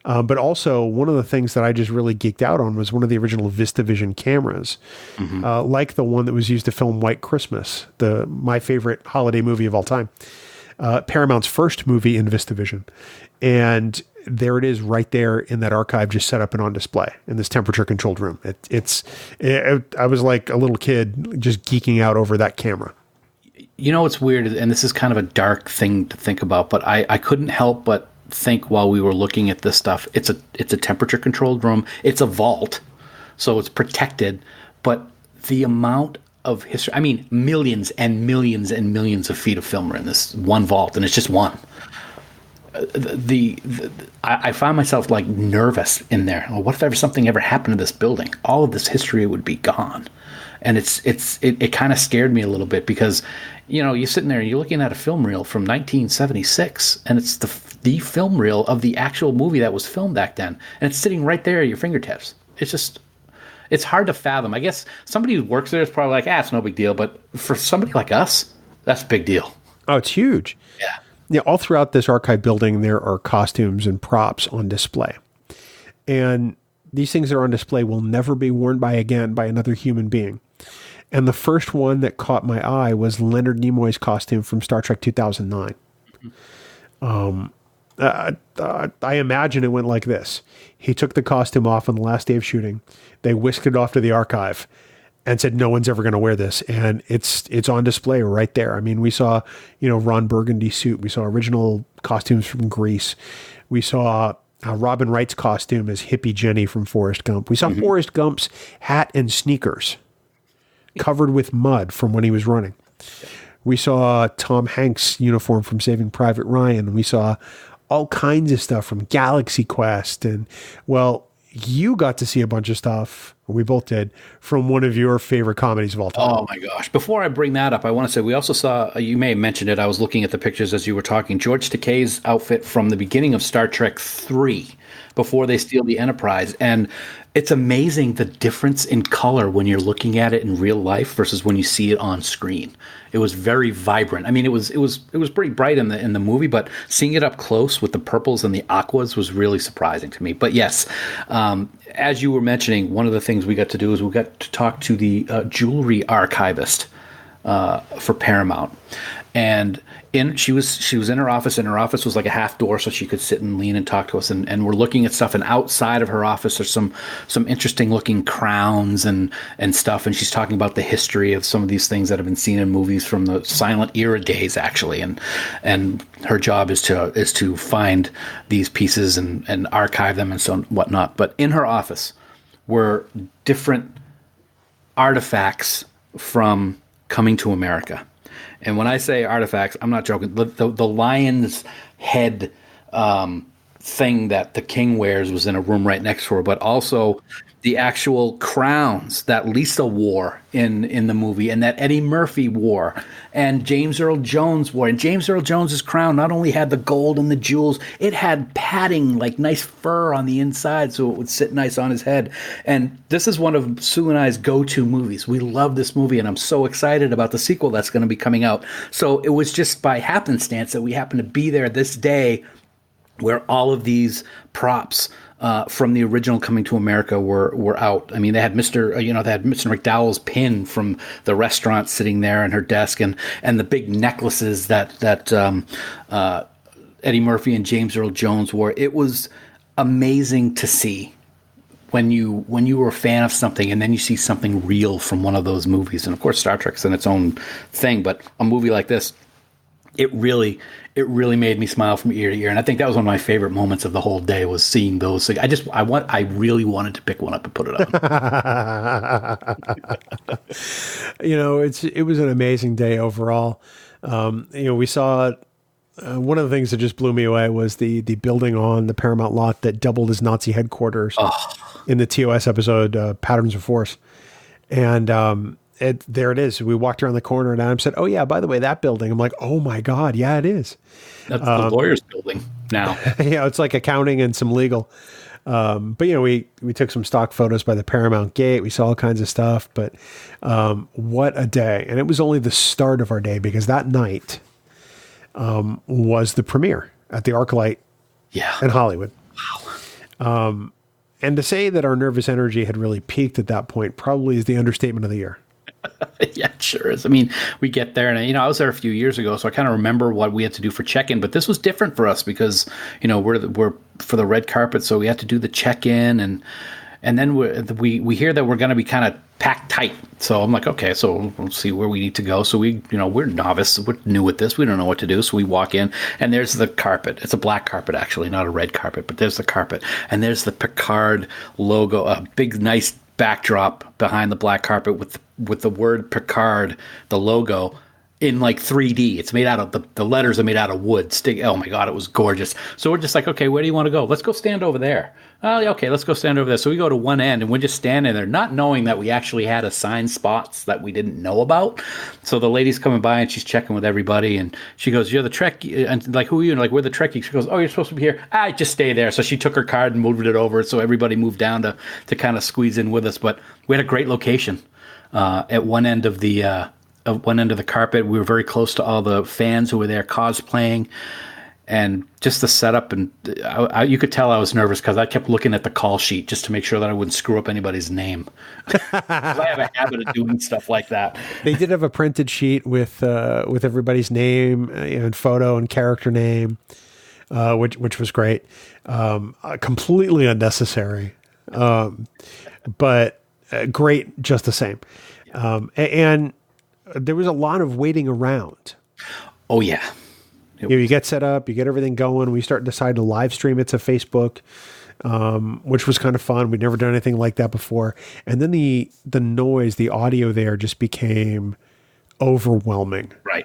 Speaker 3: But also, one of the things that I just really geeked out on was one of the original VistaVision cameras, like the one that was used to film White Christmas, my favorite holiday movie of all time, Paramount's first movie in VistaVision. And there it is right there in that archive, just set up and on display in this temperature-controlled room. I was like a little kid just geeking out over that camera.
Speaker 1: It's weird, and this is kind of a dark thing to think about, but I couldn't help but think while we were looking at this stuff, it's a temperature controlled room. It's a vault. so it's protected. But the amount of history, I mean, millions and millions and millions of feet of film are in this one vault, and it's just one. I found myself like nervous in there. Well, what if something ever happened to this building? All of this history would be gone. And it kind of scared me a little bit because, you're sitting there and you're looking at a film reel from 1976, and it's the film reel of the actual movie that was filmed back then, and it's sitting right there at your fingertips. It's hard to fathom. I guess somebody who works there is probably like, it's no big deal, but for somebody like us, that's a big deal.
Speaker 3: Oh, it's huge.
Speaker 1: Yeah.
Speaker 3: Yeah, all throughout this archive building, there are costumes and props on display. And these things that are on display will never be worn by another human being. And the first one that caught my eye was Leonard Nimoy's costume from Star Trek 2009. I imagine it went like this. He took the costume off on the last day of shooting. They whisked it off to the archive and said, no one's ever going to wear this. And it's on display right there. I mean, we saw, Ron Burgundy's suit. We saw original costumes from Grease. We saw Robin Wright's costume as hippie Jenny from Forrest Gump. We saw Forrest Gump's hat and sneakers covered with mud from when he was running. We saw Tom Hanks' uniform from Saving Private Ryan. We saw all kinds of stuff from Galaxy Quest. And, well, you got to see a bunch of stuff, we both did, from one of your favorite comedies of all time.
Speaker 1: Oh, my gosh. Before I bring that up, I want to say we also saw, you may have mentioned it, I was looking at the pictures as you were talking, George Takei's outfit from the beginning of Star Trek 3, before they steal the Enterprise. And it's amazing the difference in color when you're looking at it in real life versus when you see it on screen. It was very vibrant. I mean, it was pretty bright in the movie, but seeing it up close with the purples and the aquas was really surprising to me. But yes, as you were mentioning, one of the things we got to do is we got to talk to the jewelry archivist for Paramount. And she was in her office, and her office was like a half door, so she could sit and lean and talk to us. And we're looking at stuff, and outside of her office there's some interesting looking crowns and stuff. And she's talking about the history of some of these things that have been seen in movies from the silent era days, actually. And her job is to find these pieces and archive them and so on, whatnot. But in her office were different artifacts from Coming to America. And when I say artifacts, I'm not joking. The lion's head thing that the king wears was in a room right next to her, but also the actual crowns that Lisa wore in the movie, and that Eddie Murphy wore, and James Earl Jones wore. And James Earl Jones's crown not only had the gold and the jewels, it had padding, like nice fur on the inside, so it would sit nice on his head. And this is one of Sue and I's go-to movies. We love this movie, and I'm so excited about the sequel that's going to be coming out. So it was just by happenstance that we happened to be there this day where all of these props from the original Coming to America were out. I mean, they had Mr. McDowell's pin from the restaurant sitting there on her desk, and the big necklaces that Eddie Murphy and James Earl Jones wore. It was amazing to see when you were a fan of something and then you see something real from one of those movies. And of course, Star Trek's in its own thing, but a movie like this, it really made me smile from ear to ear. And I think that was one of my favorite moments of the whole day, was seeing those. I really wanted to pick one up and put it on.
Speaker 3: It was an amazing day overall. We saw one of the things that just blew me away was the building on the Paramount lot that doubled as Nazi headquarters in the TOS episode, Patterns of Force. And, there it is. We walked around the corner and Adam said, "Oh yeah, by the way, that building." I'm like, "Oh my God. Yeah, it is."
Speaker 1: That's the lawyer's building now.
Speaker 3: Yeah. It's like accounting and some legal. But we took some stock photos by the Paramount Gate. We saw all kinds of stuff, but, what a day. And it was only the start of our day, because that night, was the premiere at the ArcLight in Hollywood. Wow. And to say that our nervous energy had really peaked at that point probably is the understatement of the year.
Speaker 1: Yeah, it sure is. I mean, we get there, and I was there a few years ago, so I kind of remember what we had to do for check-in. But this was different for us because we're for the red carpet, so we had to do the check-in, and then we hear that we're going to be kind of packed tight. So I'm like, okay, so we'll see where we need to go. So we're novice, we're new at this, we don't know what to do. So we walk in, and there's the carpet. It's a black carpet, actually, not a red carpet, but there's the carpet, and there's the Picard logo, a big, nice backdrop behind the black carpet with the word Picard, the logo, in like 3D. It's made out of the letters are made out of wood. Oh my God, it was gorgeous. So we're just like, okay, where do you want to go? Let's go stand over there. Oh, okay, let's go stand over there. So we go to one end and we're just standing there, not knowing that we actually had assigned spots that we didn't know about. So the lady's coming by and she's checking with everybody and she goes, "You're the Trek," and like, "Who are you?" And like, "We're the Trek Geeks." She goes, "Oh, you're supposed to be here." Just stay there. So she took her card and moved it over. So everybody moved down to kind of squeeze in with us. But we had a great location at one end of the carpet. We were very close to all the fans who were there cosplaying, and just the setup. And you could tell I was nervous because I kept looking at the call sheet just to make sure that I wouldn't screw up anybody's name. I have a habit of doing stuff like that.
Speaker 3: They did have a printed sheet with everybody's name and photo and character name, which was great. Completely unnecessary, but great just the same. And there was a lot of waiting around.
Speaker 1: Oh yeah.
Speaker 3: You get set up, you get everything going. We decide to live stream it to Facebook, which was kind of fun. We'd never done anything like that before. And then the noise, the audio there just became overwhelming.
Speaker 1: Right.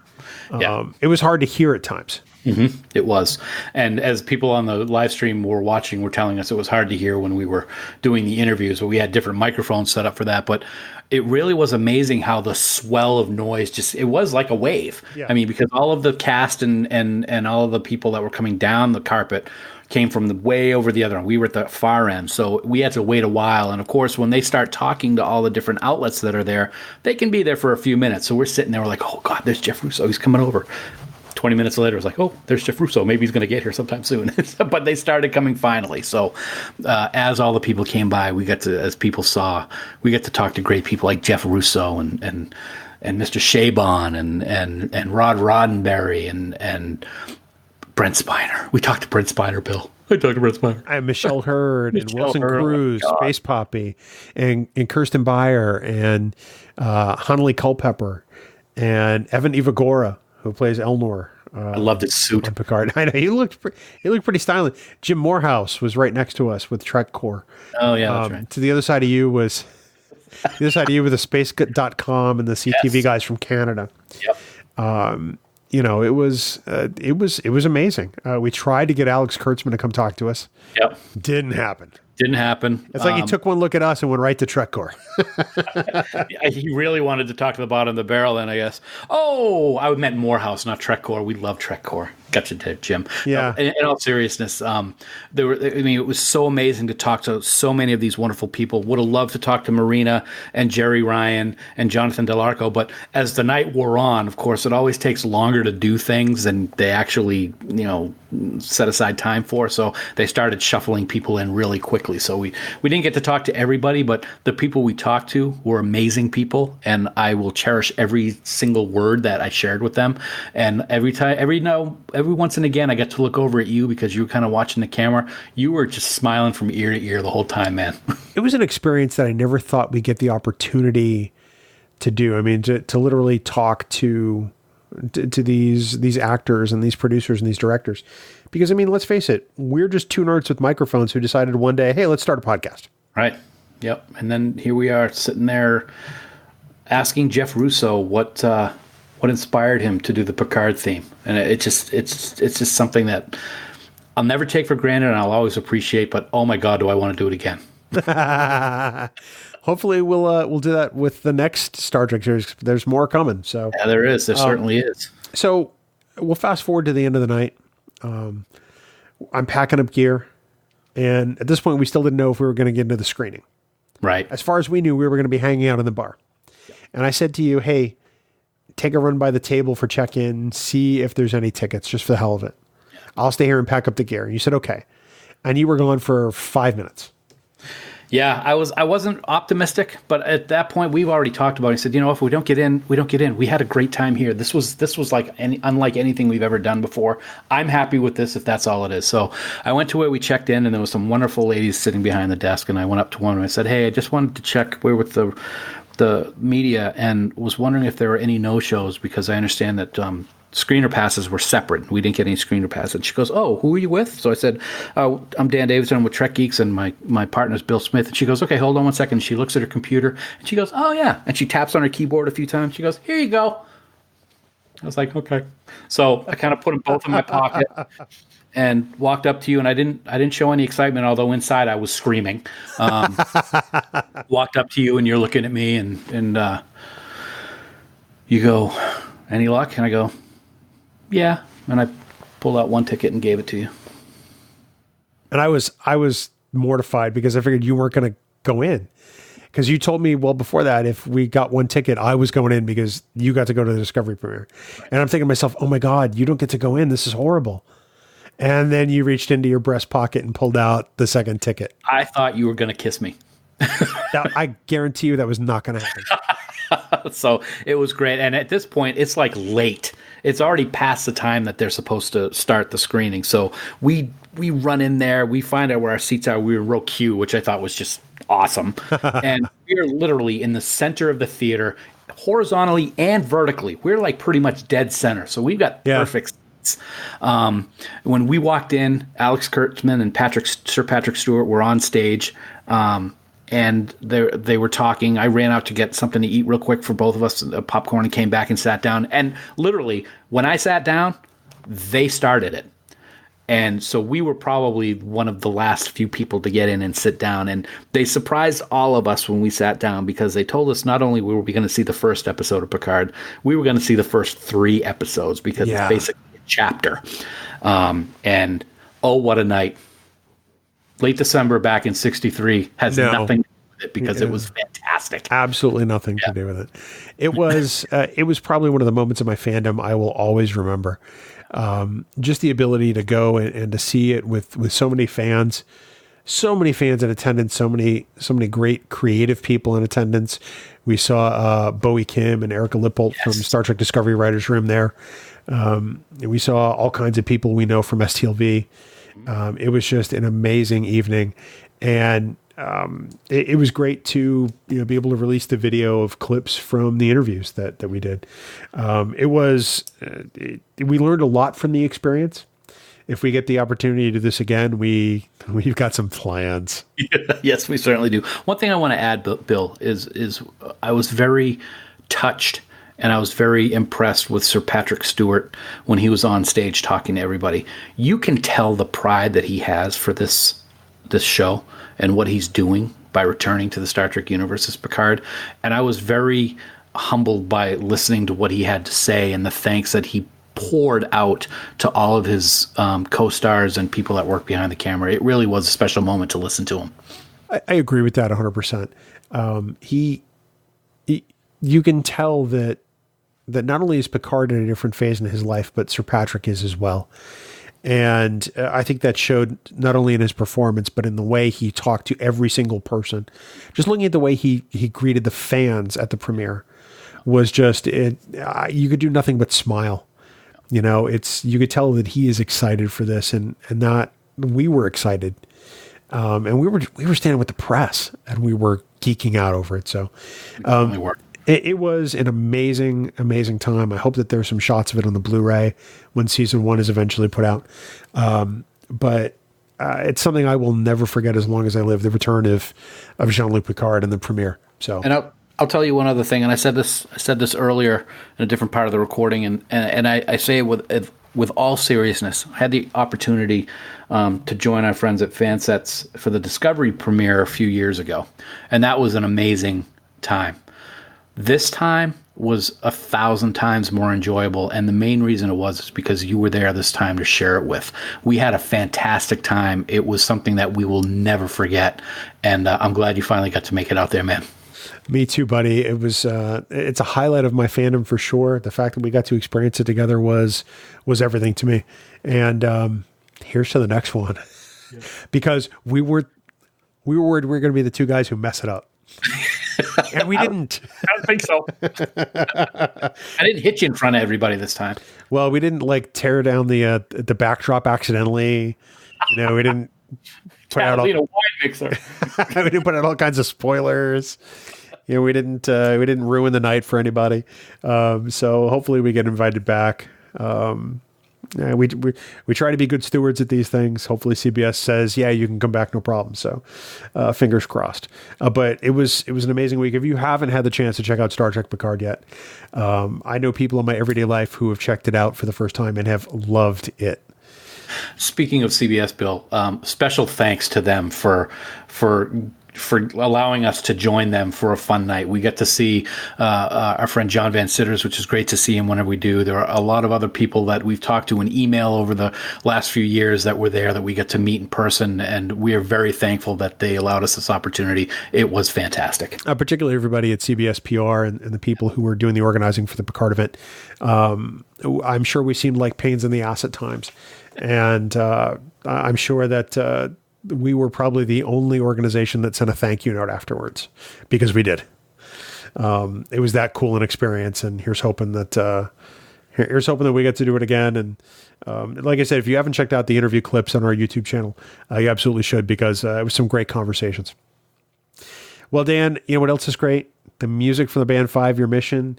Speaker 1: Yeah.
Speaker 3: It was hard to hear at times.
Speaker 1: Mm-hmm. It was. And as people on the live stream were watching, were telling us it was hard to hear when we were doing the interviews, but we had different microphones set up for that. But it really was amazing how the swell of noise it was like a wave. Yeah. I mean, because all of the cast and all of the people that were coming down the carpet came from the way over the other end. We were at the far end, so we had to wait a while. And of course, when they start talking to all the different outlets that are there, they can be there for a few minutes. So we're sitting there, we're like, "Oh God, there's Jeff Russo. He's coming over." 20 minutes later, it was like, "Oh, there's Jeff Russo. Maybe he's going to get here sometime soon." But they started coming finally. So as all the people came by, as people saw, we got to talk to great people like Jeff Russo and Mr. Chabon and Rod Roddenberry and Brent Spiner. We talked to Brent Spiner, Bill. I talked to Brent Spiner.
Speaker 3: And Michelle Hurd and Wilson Cruz, Space Poppy, and Kirsten Beyer and Hanley Culpepper and Evan Ivagora, who plays Elnor.
Speaker 1: I loved his suit
Speaker 3: on Picard. I know he looked pretty stylish. Jim Morehouse was right next to us with Trek Core.
Speaker 1: Oh yeah, that's right.
Speaker 3: To the other side of you was the space.com and the CTV guys from Canada.
Speaker 1: Yep.
Speaker 3: It was amazing. We tried to get Alex Kurtzman to come talk to us.
Speaker 1: Yep.
Speaker 3: Didn't happen.
Speaker 1: It's
Speaker 3: like he took one look at us and went right to Trek Core.
Speaker 1: He really wanted to talk to the bottom of the barrel then, I guess. Oh, I meant Morehouse, not Trek Core. We love Trek Core. Gotcha, Jim.
Speaker 3: Yeah.
Speaker 1: No, in all seriousness, it was so amazing to talk to so many of these wonderful people. Would have loved to talk to Marina and Jerry Ryan and Jonathan Del Arco, but as the night wore on, of course, it always takes longer to do things than they actually, set aside time for. So they started shuffling people in really quickly. So we didn't get to talk to everybody, but the people we talked to were amazing people, and I will cherish every single word that I shared with them. And every once and again, I get to look over at you because you were kind of watching the camera. You were just smiling from ear to ear the whole time, man.
Speaker 3: It was an experience that I never thought we'd get the opportunity to do. I mean, to literally talk to these actors and these producers and these directors. Because, I mean, let's face it, we're just two nerds with microphones who decided one day, hey, let's start a podcast.
Speaker 1: Right. Yep. And then here we are sitting there asking Jeff Russo what inspired him to do the Picard theme. And it's just something that I'll never take for granted and I'll always appreciate, but oh my God, do I want to do it again.
Speaker 3: Hopefully we'll do that with the next Star Trek series. There's more coming. So
Speaker 1: yeah, there is. There certainly is.
Speaker 3: So we'll fast forward to the end of the night. I'm packing up gear, and at this point, we still didn't know if we were going to get into the screening.
Speaker 1: Right.
Speaker 3: As far as we knew, we were going to be hanging out in the bar. And I said to you, "Hey, take a run by the table for check-in. See if there's any tickets, just for the hell of it. I'll stay here and pack up the gear." And you said, "Okay." And you were gone for 5 minutes.
Speaker 1: Yeah, I wasn't optimistic, but at that point we've already talked about it. He said, if we don't get in, we don't get in. We had a great time here. This was like unlike anything we've ever done before. I'm happy with this if that's all it is. So I went to where we checked in, and there was some wonderful ladies sitting behind the desk, and I went up to one and I said, "Hey, I just wanted to check where with the media and was wondering if there were any no-shows, because I understand that screener passes were separate. We didn't get any screener passes. And she goes, "Oh, who are you with?" So I said, "Oh, I'm Dan Davidson. I'm with Trek Geeks, and my partner's Bill Smith." And she goes, "Okay, hold on one second." She looks at her computer, and she goes, "Oh, yeah." And she taps on her keyboard a few times. She goes, "Here you go." I was like, "Okay." So I kind of put them both in my pocket and walked up to you, and I didn't show any excitement, although inside I was screaming. Walked up to you, and you're looking at me, and you go, "Any luck?" And I go, "Yeah." And I pulled out one ticket and gave it to you.
Speaker 3: And I was mortified because I figured you weren't going to go in. Because you told me, well, before that, if we got one ticket, I was going in because you got to go to the Discovery premiere. And I'm thinking to myself, oh my God, you don't get to go in. This is horrible. And then you reached into your breast pocket and pulled out the second ticket.
Speaker 1: I thought you were going to kiss me.
Speaker 3: I guarantee you that was not going to happen.
Speaker 1: So it was great. And at this point, it's like late. It's already past the time that they're supposed to start the screening. So we run in there. We find out where our seats are. We were row Q, which I thought was just awesome. And we are literally in the center of the theater, horizontally and vertically. We're like pretty much dead center. So we've got perfect seats. When we walked in, Alex Kurtzman and Sir Patrick Stewart were on stage. And they were talking. I ran out to get something to eat real quick for both of us, popcorn, and came back and sat down. And literally, when I sat down, they started it. And so we were probably one of the last few people to get in and sit down. And they surprised all of us when we sat down because they told us not only were we going to see the first episode of Picard, we were going to see the first 3 episodes because it's basically a chapter. And oh, what a night. Late December back in 63 has nothing to do with it because it was fantastic.
Speaker 3: Absolutely nothing to do with it. It was probably one of the moments of my fandom I will always remember. Just the ability to go and to see it with so many fans in attendance, so many great creative people in attendance. We saw Bowie Kim and Erica Lippold from Star Trek Discovery Writers Room there. We saw all kinds of people we know from STLV. It was just an amazing evening, and it was great to be able to release the video of clips from the interviews that we did. We learned a lot from the experience. If we get the opportunity to do this again, we've got some plans.
Speaker 1: Yes, we certainly do. One thing I want to add, Bill, is I was very touched. And I was very impressed with Sir Patrick Stewart when he was on stage talking to everybody. You can tell the pride that he has for this show and what he's doing by returning to the Star Trek universe as Picard. And I was very humbled by listening to what he had to say and the thanks that he poured out to all of his co-stars and people that work behind the camera. It really was a special moment to listen to him.
Speaker 3: I agree with that 100%. You can tell that not only is Picard in a different phase in his life, but Sir Patrick is as well. And I think that showed not only in his performance, but in the way he talked to every single person. Just looking at the way he greeted the fans at the premiere was just, you could do nothing but smile. You could tell that he is excited for this and not, we were excited. And we were standing with the press and we were geeking out over it. So, it was an amazing, amazing time. I hope that there's some shots of it on the Blu-ray when season 1 is eventually put out. But it's something I will never forget as long as I live, the return of Jean-Luc Picard and the premiere. So,
Speaker 1: and I'll tell you one other thing, and I said this earlier in a different part of the recording, and I say it with all seriousness. I had the opportunity to join our friends at Fansets for the Discovery premiere a few years ago, and that was an amazing time. This time was 1,000 times more enjoyable, and the main reason it was is because you were there this time to share it with. We had a fantastic time. It was something that we will never forget, and I'm glad you finally got to make it out there, man.
Speaker 3: Me too, buddy. It was it's a highlight of my fandom for sure. The fact that we got to experience it together was everything to me. And here's to the next one, because we were worried we were going to be the two guys who mess it up. And we didn't.
Speaker 1: I don't think so. I didn't hit you in front of everybody this time.
Speaker 3: Well, we didn't tear down the backdrop accidentally. We didn't put out
Speaker 1: a wine mixer.
Speaker 3: We didn't put out all kinds of spoilers. We didn't ruin the night for anybody. So hopefully we get invited back We try to be good stewards at these things. Hopefully CBS says, yeah, you can come back, no problem. So fingers crossed. But it was an amazing week. If you haven't had the chance to check out Star Trek Picard yet, I know people in my everyday life who have checked it out for the first time and have loved it.
Speaker 1: Speaking of CBS, Bill, special thanks to them for allowing us to join them for a fun night. We get to see our friend John Van Sitters, which is great to see him whenever we do. There are a lot of other people that we've talked to in email over the last few years that were there that we get to meet in person, and we are very thankful that they allowed us this opportunity. It was fantastic.
Speaker 3: Particularly everybody at CBS PR and the people who were doing the organizing for the Picard event. I'm sure we seemed like pains in the ass at times. And I'm sure that we were probably the only organization that sent a thank you note afterwards, because we did. It was that cool an experience, and here's hoping that we get to do it again. And like I said, if you haven't checked out the interview clips on our YouTube channel, you absolutely should, because it was some great conversations. Well, Dan, you know what else is great? The music from the band 5 Year Mission.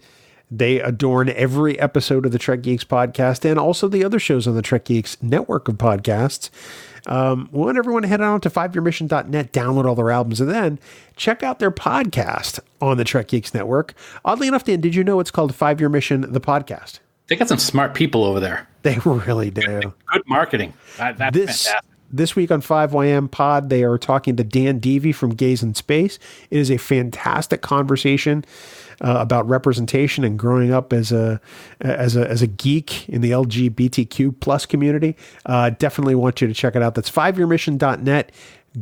Speaker 3: They adorn every episode of the Trek Geeks podcast and also the other shows on the Trek Geeks network of podcasts. We want everyone to head on to 5yearmission.net, download all their albums, and then check out their podcast on the Trek Geeks network. Oddly enough, Dan, did you know it's called 5 Year Mission, the podcast?
Speaker 1: They got some smart people over there.
Speaker 3: They really do.
Speaker 1: Good marketing. That's fantastic.
Speaker 3: This week on 5YM Pod, they are talking to Dan Deevy from Gaaays in Space. It is a fantastic conversation about representation and growing up as a geek in the LGBTQ plus community. Definitely want you to check it out. That's 5yearmission.net.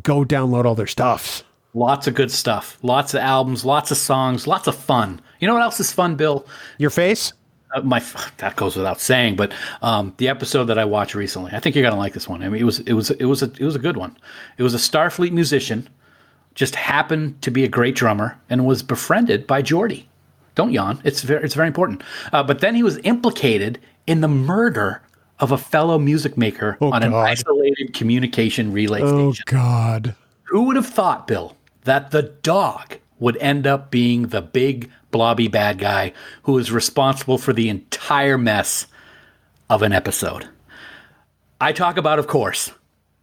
Speaker 3: Go download all their stuff.
Speaker 1: Lots of good stuff. Lots of albums, lots of songs, lots of fun. You know what else is fun, Bill?
Speaker 3: Your face?
Speaker 1: That goes without saying, but the episode that I watched recently, I think you're gonna like this one. I mean, it was a good one. It was a Starfleet musician, just happened to be a great drummer, and was befriended by Geordi. Don't yawn. It's very important. But then he was implicated in the murder of a fellow music maker on an isolated communication relay station.
Speaker 3: Oh God!
Speaker 1: Who would have thought, Bill, that the dog would end up being the big blobby bad guy who is responsible for the entire mess of an episode? I talk about, of course,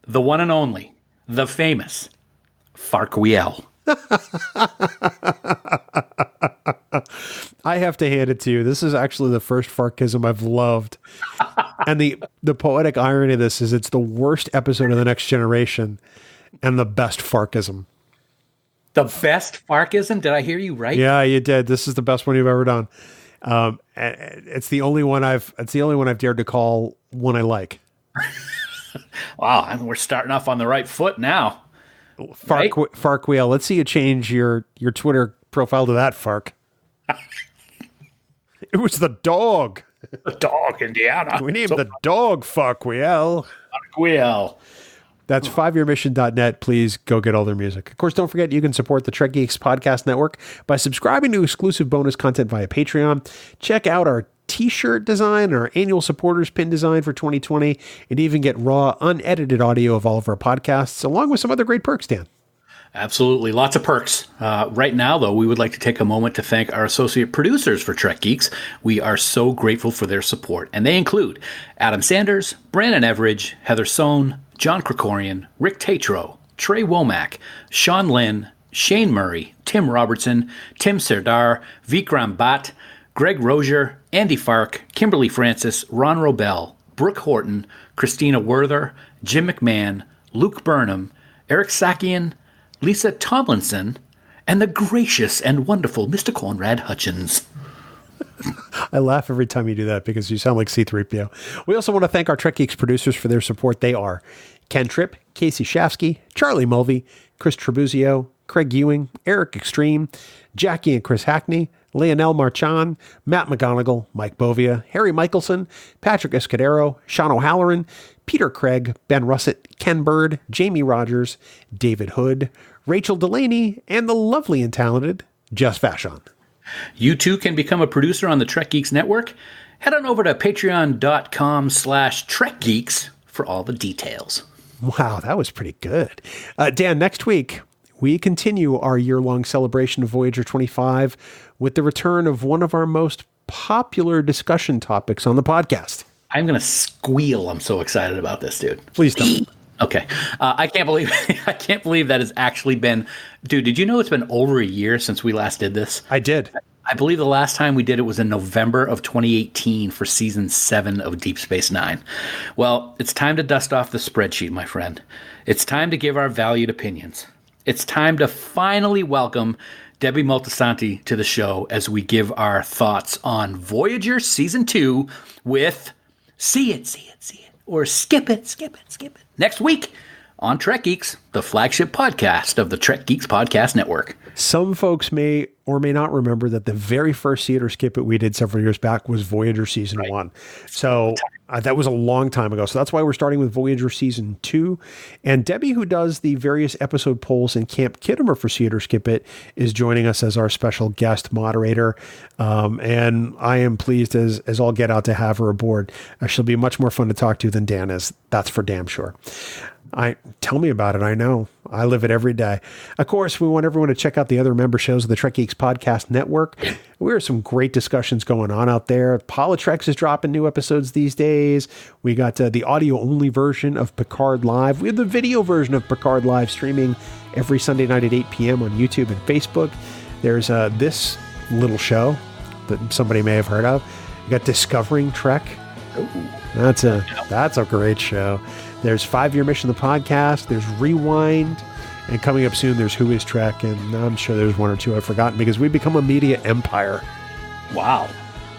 Speaker 1: the one and only, the famous Farquiel.
Speaker 3: I have to hand it to you. This is actually the first Farkism I've loved. And the poetic irony of this is it's the worst episode of The Next Generation and the best Farkism.
Speaker 1: The best Farkism? Did I hear you right?
Speaker 3: Yeah, you did. This is the best one you've ever done. It's the only one I've dared to call one I like.
Speaker 1: Wow, I mean, we're starting off on the right foot now.
Speaker 3: Farkwheel. Let's see you change your Twitter profile to that, Fark. It was the dog.
Speaker 1: The dog, Indiana.
Speaker 3: We named the dog Farkwheel.
Speaker 1: Farkwheel.
Speaker 3: That's 5yearmission.net. Please go get all their music. Of course, don't forget you can support the Trek Geeks Podcast Network by subscribing to exclusive bonus content via Patreon. Check out our t-shirt design, our annual supporters pin design for 2020, and even get raw, unedited audio of all of our podcasts, along with some other great perks, Dan.
Speaker 1: Absolutely. Lots of perks. Right now, though, we would like to take a moment to thank our associate producers for Trek Geeks. We are so grateful for their support, and they include Adam Sanders, Brandon Everidge, Heather Sohn, John Krikorian, Rick Tatro, Trey Womack, Sean Lynn, Shane Murray, Tim Robertson, Tim Serdar, Vikram Bhatt, Greg Rozier, Andy Fark, Kimberly Francis, Ron Robel, Brooke Horton, Christina Werther, Jim McMahon, Luke Burnham, Eric Sakian, Lisa Tomlinson, and the gracious and wonderful Mr. Conrad Hutchins.
Speaker 3: I laugh every time you do that because you sound like C-3PO. We also want to thank our Trek Geeks producers for their support. They are Ken Tripp, Casey Shafsky, Charlie Mulvey, Chris Trebuzio, Craig Ewing, Eric Extreme, Jackie and Chris Hackney, Leonel Marchand, Matt McGonigal, Mike Bovia, Harry Michelson, Patrick Escudero, Sean O'Halloran, Peter Craig, Ben Russett, Ken Bird, Jamie Rogers, David Hood, Rachel Delaney, and the lovely and talented Jess Vashon.
Speaker 1: You too can become a producer on the Trek Geeks Network. Head on over to patreon.com/TrekGeeks for all the details.
Speaker 3: Wow, that was pretty good. Dan, next week, we continue our year-long celebration of Voyager 25 with the return of one of our most popular discussion topics on the podcast.
Speaker 1: I'm going to squeal. I'm so excited about this, dude.
Speaker 3: Please don't.
Speaker 1: Okay. I can't believe that has actually been, dude, did you know it's been over a year since we last did this?
Speaker 3: I did.
Speaker 1: I believe the last time we did it was in November of 2018 for season 7 of Deep Space Nine. Well, it's time to dust off the spreadsheet, my friend. It's time to give our valued opinions. It's time to finally welcome Debbie Moltisanti to the show as we give our thoughts on Voyager season 2 with See It, or Skip It. Next week on Trek Geeks, the flagship podcast of the Trek Geeks Podcast Network.
Speaker 3: Some folks may or may not remember that the very first See It or Skip It we did several years back was Voyager Season 1. So that was a long time ago. So that's why we're starting with Voyager Season 2. And Debbie, who does the various episode polls in Camp Kittimer for See It or Skip It, is joining us as our special guest moderator. And I am pleased as all get out to have her aboard. She'll be much more fun to talk to than Dan is. That's for damn sure. Tell me about it. I know. I live it every day. Of course, we want everyone to check out the other member shows of the Trek Geeks Podcast Network. We have some great discussions going on out there. Politrex is dropping new episodes these days. We got the audio-only version of Picard Live. We have the video version of Picard Live streaming every Sunday night at 8 p.m. on YouTube and Facebook. There's this little show that somebody may have heard of. You got Discovering Trek.
Speaker 1: Ooh.
Speaker 3: That's a great show. There's 5-Year Mission, the podcast. There's Rewind. And coming up soon, there's Who is Trek. And I'm sure there's one or two I've forgotten because we've become a media empire.
Speaker 1: Wow.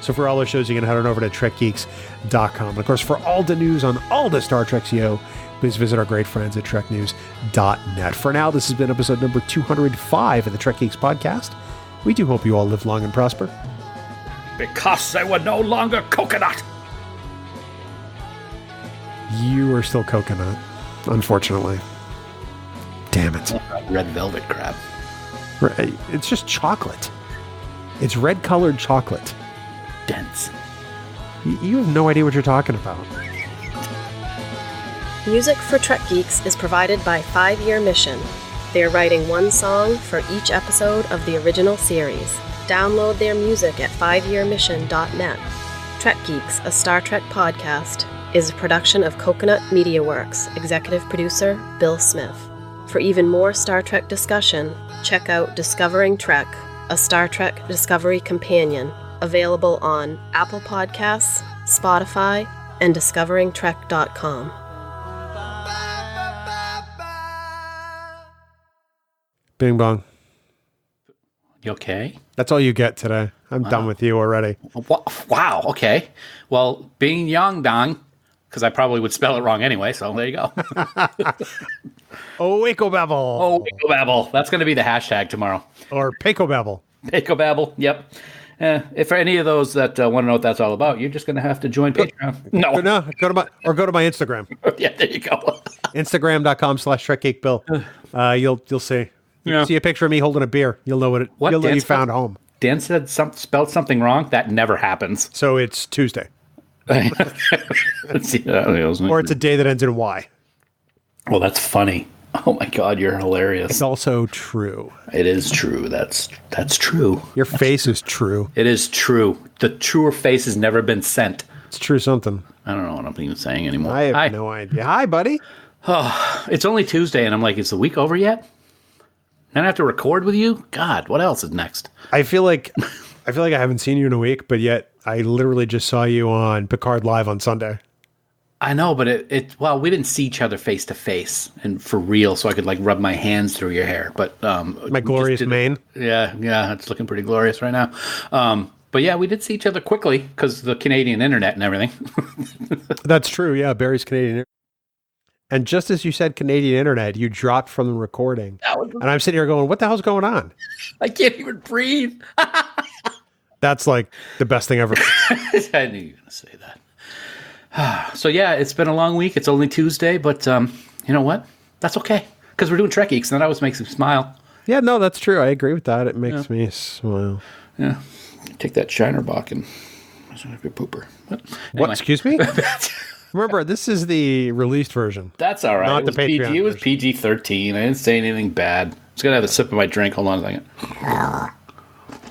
Speaker 3: So for all those shows, you can head on over to trekgeeks.com. And of course, for all the news on all the Star Trek CO, please visit our great friends at treknews.net. For now, this has been episode number 205 of the Trek Geeks podcast. We do hope you all live long and prosper.
Speaker 1: Because they were no longer coconut.
Speaker 3: You are still coconut, unfortunately. Damn it.
Speaker 1: Red velvet crab.
Speaker 3: It's just chocolate. It's red-colored chocolate.
Speaker 1: Dense.
Speaker 3: You have no idea what you're talking about.
Speaker 4: Music for Trek Geeks is provided by 5-Year Mission. They are writing one song for each episode of the original series. Download their music at 5yearmission.net. Trek Geeks, a Star Trek podcast, is a production of Coconut Media Works, executive producer Bill Smith. For even more Star Trek discussion, check out Discovering Trek, a Star Trek Discovery companion, available on Apple Podcasts, Spotify, and discoveringtrek.com.
Speaker 3: Bing bong.
Speaker 1: You okay?
Speaker 3: That's all you get today. I'm done with you already.
Speaker 1: Wow, okay. Well, Bing Yang Dong, because I probably would spell it wrong anyway, so there you go.
Speaker 3: Oikobabble.
Speaker 1: Oikobabble. That's going to be the hashtag tomorrow.
Speaker 3: Or Pecobabble.
Speaker 1: Pecobabble, yep. If for any of those that want to know what that's all about, you're just going to have to join Patreon. No,
Speaker 3: go to my Instagram.
Speaker 1: Yeah, there you go.
Speaker 3: Instagram.com/TrekGeekBill. You'll see.
Speaker 1: Yeah.
Speaker 3: See a picture of me holding a beer. You'll know you'll know you found home.
Speaker 1: Dan said spelled something wrong. That never happens.
Speaker 3: So it's Tuesday.
Speaker 1: Let's see.
Speaker 3: Or it's a day that ends in Y.
Speaker 1: Well, that's funny. Oh my God, you're hilarious.
Speaker 3: It's also true.
Speaker 1: It is true. That's true.
Speaker 3: Your face is true.
Speaker 1: It is true. The truer face has never been sent.
Speaker 3: It's true something.
Speaker 1: I don't know what I'm even saying anymore.
Speaker 3: I have no idea. Hi, buddy.
Speaker 1: Oh, it's only Tuesday, and I'm like, is the week over yet? Then I have to record with you? God, what else is next?
Speaker 3: I feel like I haven't seen you in a week, but yet I literally just saw you on Picard Live on Sunday.
Speaker 1: I know, but well, we didn't see each other face to face and for real, so I could like rub my hands through your hair. But
Speaker 3: my glorious mane.
Speaker 1: Yeah, it's looking pretty glorious right now. But yeah, we did see each other quickly because the Canadian internet and everything.
Speaker 3: That's true. Yeah, Barry's Canadian. And just as you said Canadian internet, you dropped from the recording. And I'm sitting here going, what the hell's going on?
Speaker 1: I can't even breathe.
Speaker 3: That's like the best thing ever.
Speaker 1: I knew you were going to say that. So yeah, it's been a long week. It's only Tuesday, but you know what? That's okay. Because we're doing Trek Geeks, and that always makes me smile.
Speaker 3: Yeah, no, that's true. I agree with that. It makes me smile.
Speaker 1: Yeah. Take that Shiner Bock and your pooper. Anyway.
Speaker 3: What? Excuse me? Remember, this is the released version.
Speaker 1: That's all right.
Speaker 3: Not the Patreon
Speaker 1: version. It was PG-13. I didn't say anything bad. I'm just going to have a sip of my drink. Hold on a second.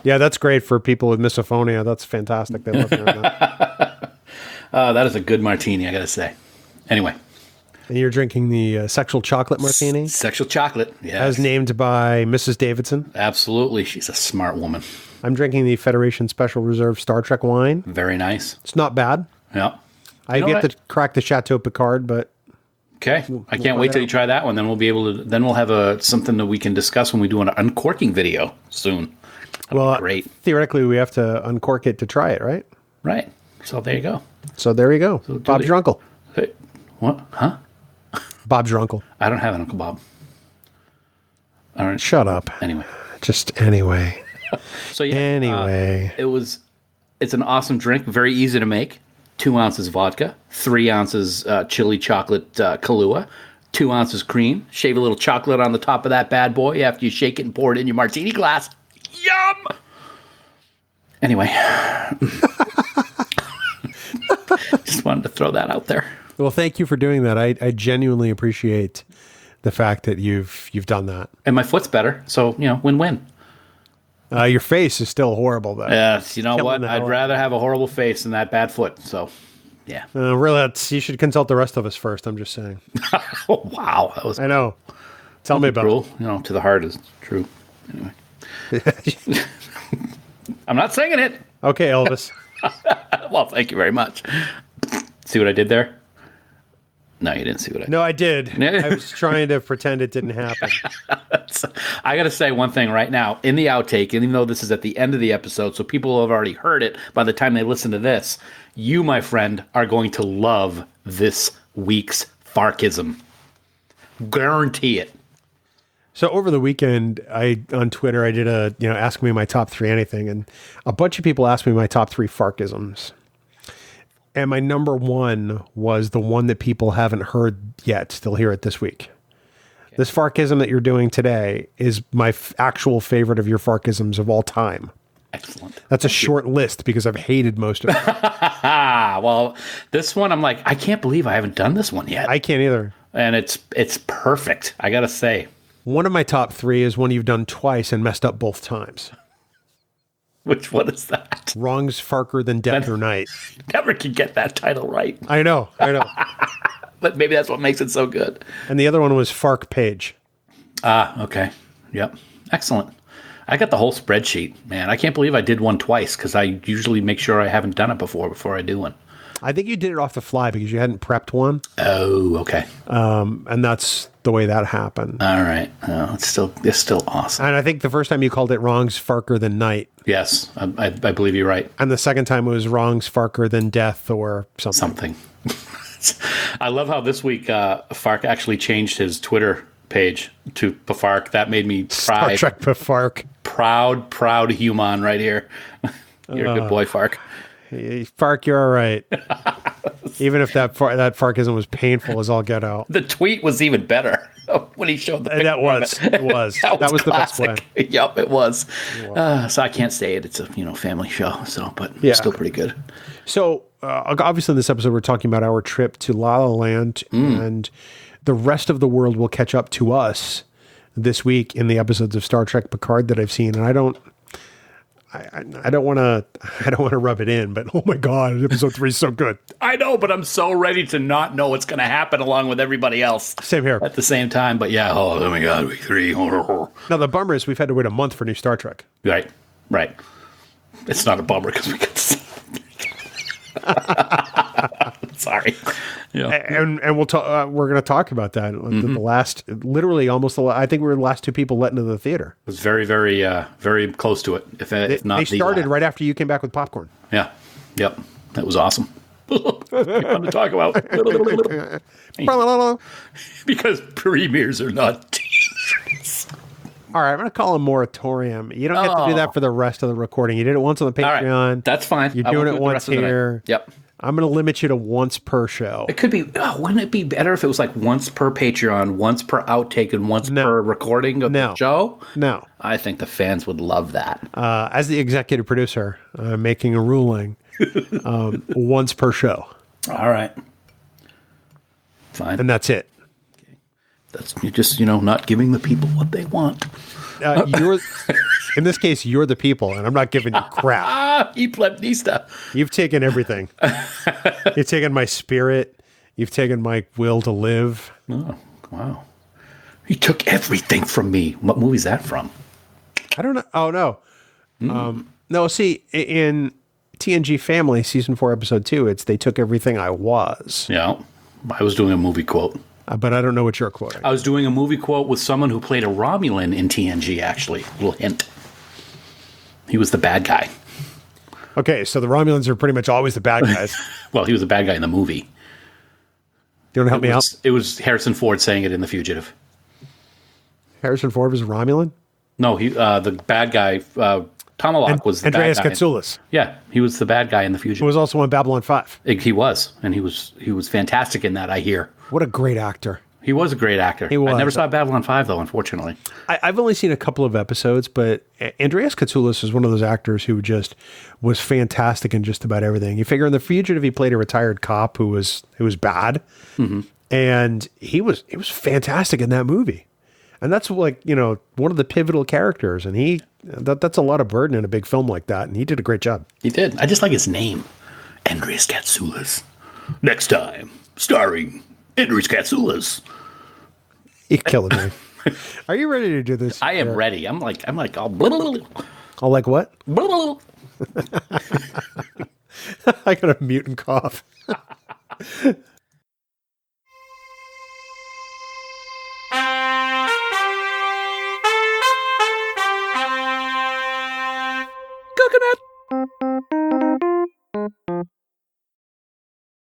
Speaker 3: Yeah, that's great for people with misophonia. That's fantastic. They love hearing that.
Speaker 1: That is a good martini, I got to say. Anyway.
Speaker 3: And you're drinking the sexual chocolate martini?
Speaker 1: Sexual chocolate, yeah.
Speaker 3: As named by Mrs. Davidson?
Speaker 1: Absolutely. She's a smart woman.
Speaker 3: I'm drinking the Federation Special Reserve Star Trek wine.
Speaker 1: Very nice.
Speaker 3: It's not bad.
Speaker 1: Yeah.
Speaker 3: I get to crack the Chateau Picard, but...
Speaker 1: Okay. I can't wait till you try that one. Then we'll be able to... Then we'll have something that we can discuss when we do an uncorking video soon. That'll be great.
Speaker 3: Theoretically, we have to uncork it to try it, right?
Speaker 1: Right. So there you go.
Speaker 3: So there you go.
Speaker 1: So
Speaker 3: Bob's your uncle.
Speaker 1: Hey, what? Huh?
Speaker 3: Bob's your uncle.
Speaker 1: I don't have an Uncle Bob. All right.
Speaker 3: Shut up.
Speaker 1: Anyway.
Speaker 3: Just anyway.
Speaker 1: So yeah.
Speaker 3: Anyway.
Speaker 1: It's an awesome drink. Very easy to make. 2 ounces vodka, 3 ounces chili chocolate Kahlua, 2 ounces cream. Shave a little chocolate on the top of that bad boy after you shake it and pour it in your martini glass. Yum! Anyway. Just wanted to throw that out there.
Speaker 3: Well, thank you for doing that. I genuinely appreciate the fact that you've done that.
Speaker 1: And my foot's better, so, win-win.
Speaker 3: Your face is still horrible, though.
Speaker 1: Yes, you know what? I'd rather have a horrible face than that bad foot. So, yeah.
Speaker 3: Really, you should consult the rest of us first. I'm just saying.
Speaker 1: Oh, wow, that was.
Speaker 3: I know. Tell me about
Speaker 1: it. To the heart is true. Anyway, I'm not singing it.
Speaker 3: Okay, Elvis.
Speaker 1: Well, thank you very much. See what I did there? No, you didn't see what I did.
Speaker 3: No, I did. I was trying to pretend it didn't happen.
Speaker 1: I got to say one thing right now. In the outtake, even though this is at the end of the episode, so people will have already heard it by the time they listen to this, you, my friend, are going to love this week's Farkism. Guarantee it.
Speaker 3: So over the weekend, on Twitter, I did ask me my top 3 anything, and a bunch of people asked me my top 3 Farkisms. And my number 1 was the one that people haven't heard yet. They'll hear it this week. Okay. This Farkism that you're doing today is my actual favorite of your Farkisms of all time.
Speaker 1: Excellent.
Speaker 3: That's a short list because I've hated most of them.
Speaker 1: Well, this one, I'm like, I can't believe I haven't done this one yet.
Speaker 3: I can't either.
Speaker 1: And it's perfect, I got to say.
Speaker 3: One of my top 3 is one you've done twice and messed up both times.
Speaker 1: Which one is that?
Speaker 3: Wrong's Farker Than Death or Night.
Speaker 1: Never can get that title right.
Speaker 3: I know.
Speaker 1: But maybe that's what makes it so good.
Speaker 3: And the other one was Fark Page.
Speaker 1: Okay. Yep. Excellent. I got the whole spreadsheet, man. I can't believe I did one twice because I usually make sure I haven't done it before I do one.
Speaker 3: I think you did it off the fly because you hadn't prepped one.
Speaker 1: Oh, okay.
Speaker 3: And that's the way that happened.
Speaker 1: All right. Oh, it's still awesome.
Speaker 3: And I think the first time you called it Wrong's Farker Than Night.
Speaker 1: Yes, I believe you're right.
Speaker 3: And the second time it was Wrong's Farker Than Death or something.
Speaker 1: I love how this week Fark actually changed his Twitter page to Pafark. That made me
Speaker 3: Star Trek Pafark.
Speaker 1: Proud human right here. You're a good boy, Fark.
Speaker 3: Fark, you're all right. Even if that Farkism was painful as all get out.
Speaker 1: The tweet was even better when he showed the picture.
Speaker 3: It was. That was the best way.
Speaker 1: Yep, it was. So I can't say it. It's a family show. But still pretty good.
Speaker 3: So obviously in this episode we're talking about our trip to La La Land, and the rest of the world will catch up to us this week in the episodes of Star Trek Picard that I've seen, and I don't want to rub it in, but oh my God, episode 3 is so good.
Speaker 1: I know, but I'm so ready to not know what's going to happen along with everybody else.
Speaker 3: Same here.
Speaker 1: At the same time, but yeah, oh my God, week 3.
Speaker 3: Now the bummer is we've had to wait a month for new Star Trek.
Speaker 1: Right. It's not a bummer because we got to see. Sorry. Yeah.
Speaker 3: And we'll talk. We're going to talk about that. The last, literally, I think we were the last 2 people let into the theater.
Speaker 1: It was very, very, very close to it. If not,
Speaker 3: they started right after you came back with popcorn.
Speaker 1: Yeah. Yep. That was awesome. Fun to talk about. Because premieres are not dangerous.
Speaker 3: All right, I'm going to call a moratorium. You don't have to do that for the rest of the recording. You did it once on the Patreon.
Speaker 1: All right, that's fine.
Speaker 3: You're doing it once here.
Speaker 1: Yep.
Speaker 3: I'm going to limit you to once per show.
Speaker 1: It could be, wouldn't it be better if it was like once per Patreon, once per outtake, and once per recording of the show?
Speaker 3: No.
Speaker 1: I think the fans would love that.
Speaker 3: As the executive producer, I'm making a ruling once per show.
Speaker 1: All right. Fine.
Speaker 3: And that's it.
Speaker 1: Okay. That's you're just, not giving the people what they want.
Speaker 3: you're in this case, you're the people, and I'm not giving you crap.
Speaker 1: E plebnista.
Speaker 3: You've taken everything. You've taken my spirit. You've taken my will to live.
Speaker 1: Oh, wow. You took everything from me. What movie is that from?
Speaker 3: I don't know. Oh, no. No, see, in TNG Family, Season 4, Episode 2, it's They Took Everything I Was.
Speaker 1: Yeah. I was doing a movie quote.
Speaker 3: But I don't know what you're quoting.
Speaker 1: I was doing a movie quote with someone who played a Romulan in TNG, actually. Little hint. He was the bad guy.
Speaker 3: Okay, so the Romulans are pretty much always the bad guys.
Speaker 1: Well, he was the bad guy in the movie.
Speaker 3: Do you want to help me out?
Speaker 1: It was Harrison Ford saying it in The Fugitive.
Speaker 3: Harrison Ford was a Romulan?
Speaker 1: No, the bad guy, Tomalak was the
Speaker 3: Andreas
Speaker 1: bad guy.
Speaker 3: Katsoulis.
Speaker 1: Yeah, he was the bad guy in The
Speaker 3: Who
Speaker 1: Fugitive.
Speaker 3: was also on Babylon 5.
Speaker 1: He was, and he was fantastic in that, I hear.
Speaker 3: What a great actor.
Speaker 1: He was a great actor.
Speaker 3: He was.
Speaker 1: I never saw Babylon 5, though, unfortunately.
Speaker 3: I've only seen a couple of episodes, but Andreas Katsoulis is one of those actors who just was fantastic in just about everything. You figure in The Fugitive, he played a retired cop who was bad, and he was fantastic in that movie. And that's like, one of the pivotal characters, and that's a lot of burden in a big film like that, and he did a great job.
Speaker 1: He did. I just like his name, Andreas Katsoulis. Next time, starring Andreas Katsoulis.
Speaker 3: You're killing me. Are you ready to do this?
Speaker 1: I am ready. I'm like, all blah, blah, blah,
Speaker 3: I'll like what?
Speaker 1: blah, blah, blah.
Speaker 3: I got a mutant cough.